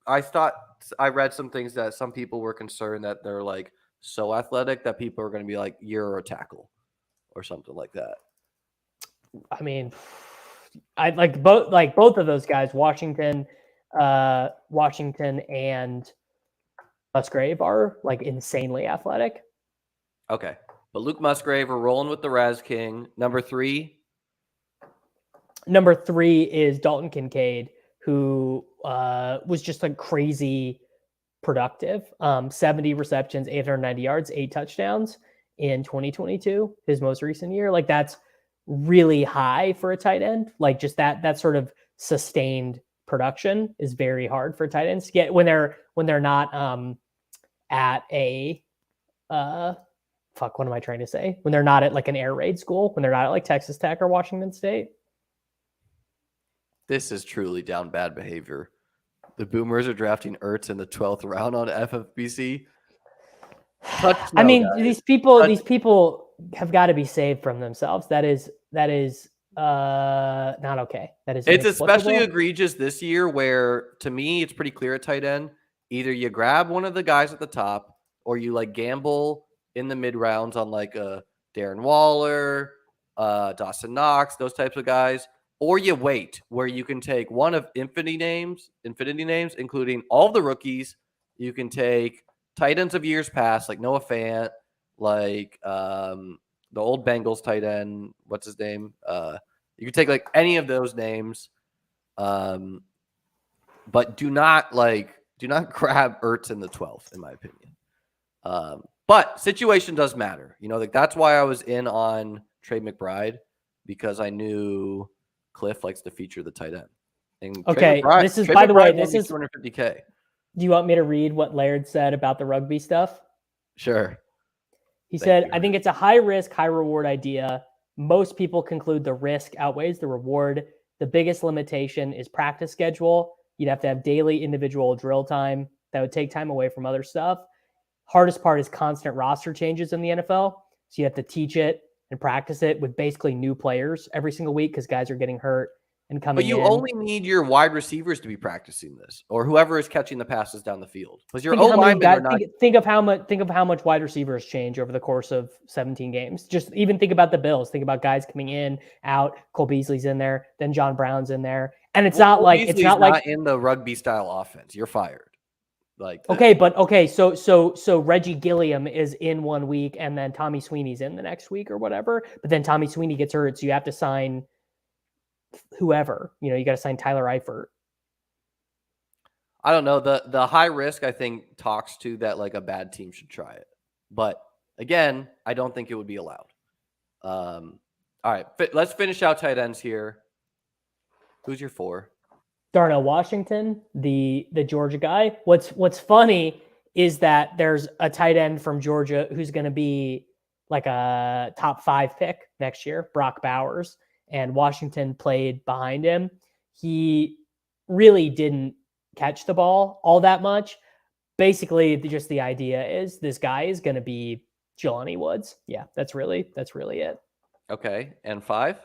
I thought I read some things that some people were concerned that they're like so athletic that people are going to be like, you're a tackle or something like that. I mean, I like both of those guys, Washington and Musgrave are like insanely athletic. Okay. But Luke Musgrave, we're rolling with the Raz King. Number 3. Number 3 is Dalton Kincaid, who was just like crazy productive. 70 receptions, 890 yards, 8 touchdowns in 2022, his most recent year. Like that's really high for a tight end. Like just that sort of sustained production is very hard for tight ends to get when they're not at a what am I trying to say? When they're not at like an air raid school, when they're not at like Texas Tech or Washington State. This is truly down bad behavior. The Boomers are drafting Ertz in the 12th round on FFBC. I mean, guys. these people have got to be saved from themselves. That is not okay. That is it's especially egregious this year where, to me, it's pretty clear at tight end. Either you grab one of the guys at the top or you like gamble in the mid rounds on like a Darren Waller, Dawson Knox, those types of guys, or you wait where you can take one of infinity names, including all the rookies. You can take tight ends of years past, like Noah Fant, like the old Bengals tight end. What's his name? You can take like any of those names, but do not grab Ertz in the 12th, in my opinion. But situation does matter. You know, like that's why I was in on Trey McBride, because I knew Cliff likes to feature the tight end. And okay, this is, by the way, this is $250K. Do you want me to read what Laird said about the rugby stuff? Sure. He said, I think it's a high risk, high reward idea. Most people conclude the risk outweighs the reward. The biggest limitation is practice schedule. You'd have to have daily individual drill time. That would take time away from other stuff. Hardest part is constant roster changes in the NFL. So you have to teach it and practice it with basically new players every single week because guys are getting hurt and coming in. But you only need your wide receivers to be practicing this, or whoever is catching the passes down the field. Because your O-linemen are not. Think of how much wide receivers change over the course of 17 games. Just even think about the Bills. Think about guys coming in, out. Cole Beasley's in there, then John Brown's in there, and it's not like in the rugby style offense. You're fired. So Reggie Gilliam is in 1 week, and then Tommy Sweeney's in the next week or whatever. But then Tommy Sweeney gets hurt, so you have to sign whoever. You know, you got to sign Tyler Eifert. I don't know. The high risk, I think, talks to that like a bad team should try it. But again, I don't think it would be allowed. All right, let's finish out tight ends here. Who's your 4? Darnell Washington, the Georgia guy. What's funny is that there's a tight end from Georgia who's going to be like a top 5 pick next year, Brock Bowers, and Washington played behind him. He really didn't catch the ball all that much. Basically, just the idea is this guy is going to be Jelani Woods. Yeah, that's really it. Okay, and 5?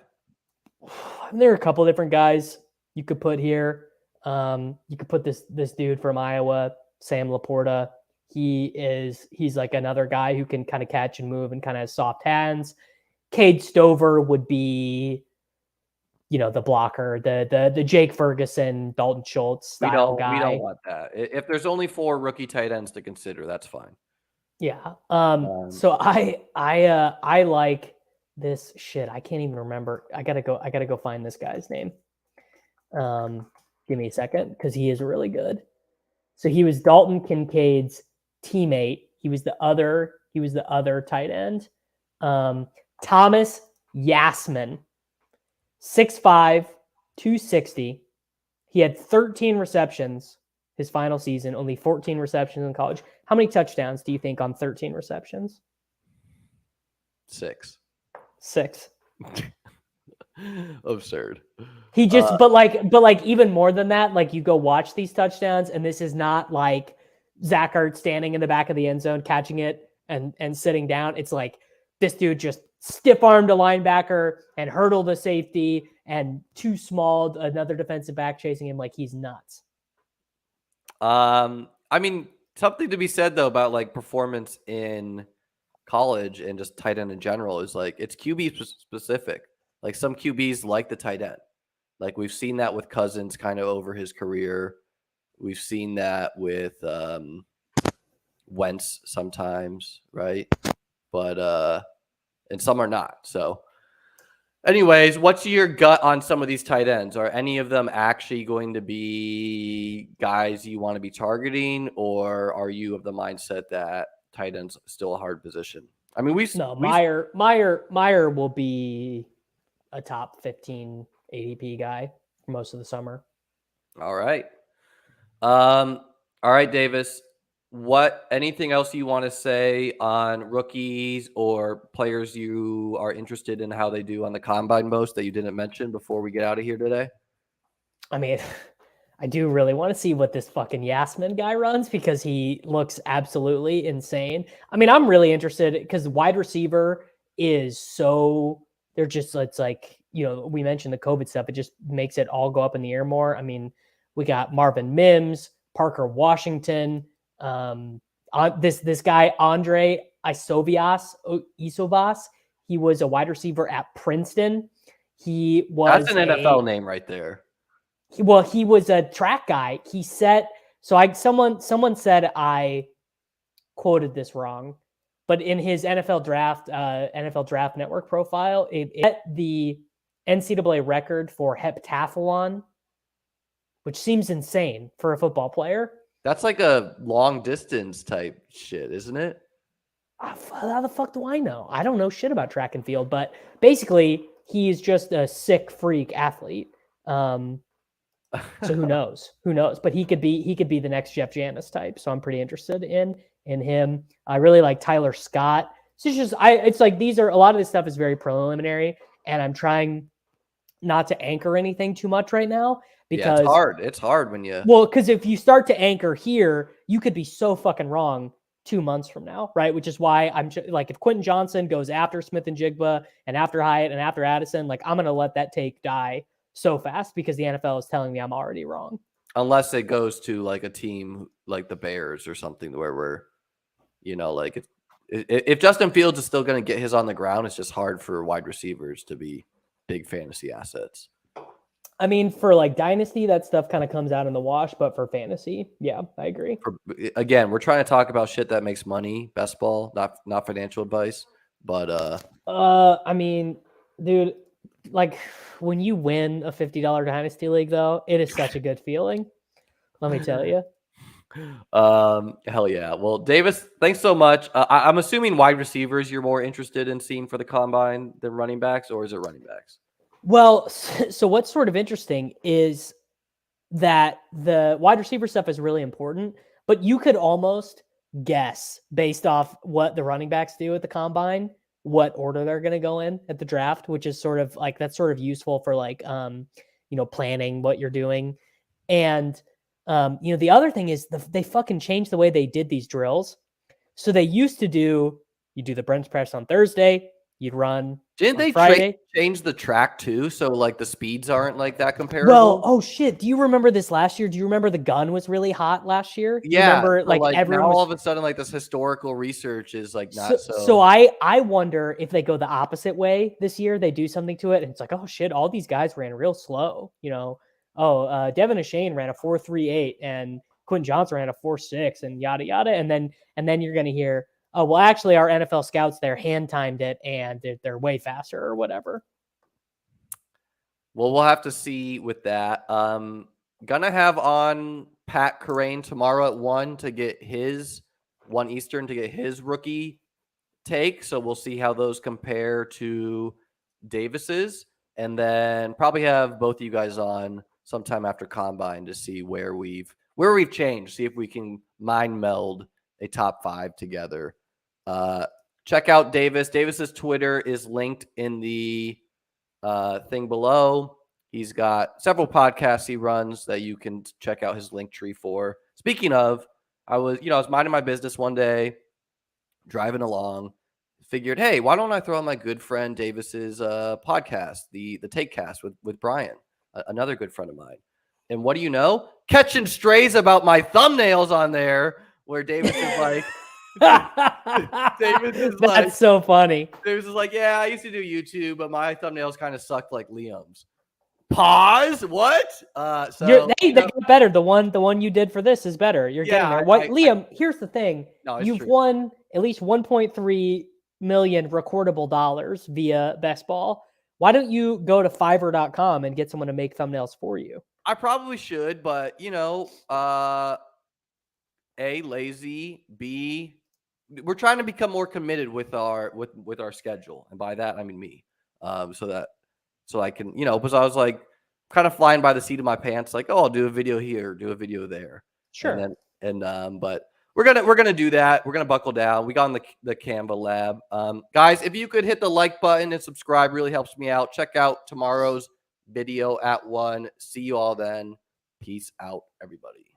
There are a couple different guys you could put here. You could put this dude from Iowa, Sam Laporta. He's like another guy who can kind of catch and move and kind of has soft hands. Cade Stover would be, you know, the blocker, the Jake Ferguson, Dalton Schultz style guy. We don't want that. If there's only 4 rookie tight ends to consider, that's fine. Yeah. So I like this shit. I can't even remember. I gotta go find this guy's name. Give me a second, because he is really good. So he was Dalton Kincaid's teammate. He was the other tight end. Thomas Yasman, 6'5", 260. He had 13 receptions his final season, only 14 receptions in college. How many touchdowns do you think on 13 receptions? 6. Absurd. He just, but even more than that, like, you go watch these touchdowns, and this is not like Zach Ertz standing in the back of the end zone, catching it and sitting down. It's like this dude just stiff-armed a linebacker and hurdled a safety, and too small, another defensive back chasing him. Like, he's nuts. I mean, something to be said though about like performance in college and just tight end in general is like it's QB specific. Like some QBs like the tight end. Like we've seen that with Cousins kind of over his career. We've seen that with Wentz sometimes, right? But and some are not. So anyways, what's your gut on some of these tight ends? Are any of them actually going to be guys you want to be targeting, or are you of the mindset that tight end's still a hard position? I mean, Meyer will be a top 15 ADP guy for most of the summer. All right. All right, Davis. Anything else you want to say on rookies or players you are interested in how they do on the combine most that you didn't mention before we get out of here today? I mean, I do really want to see what this fucking Yasmin guy runs, because he looks absolutely insane. I mean, I'm really interested because wide receiver is so, they're just, it's like, we mentioned the COVID stuff. It just makes it all go up in the air more. I mean, we got Marvin Mims, Parker Washington, this guy, Andre Isovas. He was a wide receiver at Princeton. He was That's an NFL name right there. He was a track guy. He said, someone said I quoted this wrong, but in his NFL Draft Network profile, it the NCAA record for heptathlon, which seems insane for a football player. That's like a long distance type shit, isn't it? How the fuck do I know? I don't know shit about track and field, but basically he's just a sick freak athlete. So who knows? But he could be the next Jeff Janis type. So I'm pretty interested in him. I really like Tyler Scott. So it's like these are, a lot of this stuff is very preliminary, and I'm trying not to anchor anything too much right now, because it's hard when you, because if you start to anchor here, you could be so fucking wrong 2 months from now, right? Which is why I'm like, if Quentin Johnson goes after Smith and Jigba and after Hyatt and after Addison, like, I'm gonna let that take die so fast, because the NFL is telling me I'm already wrong. Unless it goes to like a team like the Bears or something where we're, like if Justin Fields is still going to get his on the ground, it's just hard for wide receivers to be big fantasy assets. I mean, for like dynasty, that stuff kind of comes out in the wash, but for fantasy, yeah, I agree. Again, we're trying to talk about shit that makes money, best ball, not financial advice. But I mean, dude, like when you win a $50 dynasty league, though, it is such a good feeling. Let me tell you. Hell yeah. Well, Davis, thanks so much. I'm assuming wide receivers you're more interested in seeing for the combine than running backs, or is it running backs? Well, so what's sort of interesting is that the wide receiver stuff is really important, but you could almost guess based off what the running backs do at the combine, what order they're going to go in at the draft, which is sort of like, that's sort of useful for like, planning what you're doing. And, the other thing is they fucking changed the way they did these drills. So they used to you do the bench press on Thursday, you'd run. Didn't they change the track too? So like the speeds aren't like that comparable? Well, oh shit. Do you remember this last year? Do you remember the gun was really hot last year? Yeah. You remember, like everyone now all of a sudden, like this historical research is like not so. So I wonder if they go the opposite way this year. They do something to it, and it's like, oh shit, all these guys ran real slow. Devin Ashane ran a 4.38, and Quentin Johnson ran a 4.6, and yada yada. And then you're gonna hear, oh, well, actually, our NFL scouts there hand timed it, and they're way faster or whatever. Well, we'll have to see with that. Gonna have on Pat Corain tomorrow at 1 to get his 1 Eastern to get his rookie take. So we'll see how those compare to Davis's, and then probably have both of you guys on sometime after Combine to see where we've changed. See if we can mind meld a top 5 together. Check out Davis. Davis's Twitter is linked in the thing below. He's got several podcasts he runs that you can check out his link tree for. Speaking of, I was minding my business one day, driving along, figured, hey, why don't I throw on my good friend Davis's podcast, the Take Cast with Brian, another good friend of mine. And what do you know? Catching strays about my thumbnails on there, where Davis is like, That's so funny. Davis is like, yeah, I used to do YouTube, but my thumbnails kind of sucked like Liam's. Pause. What? They get better. The one you did for this is better. You're getting there. Liam? Here's the thing. You've won at least 1.3 million recordable dollars via Best Ball. Why don't you go to Fiverr.com and get someone to make thumbnails for you? I probably should, but A, lazy. B, we're trying to become more committed with our schedule, and by that I mean me. So I can, because I was like kind of flying by the seat of my pants, like, oh, I'll do a video here, do a video there. Sure. But we're gonna do that. We're gonna buckle down. We got on the Canva lab. Guys, if you could hit the like button and subscribe, really helps me out. Check out tomorrow's video at 1. See you all then. Peace out, everybody.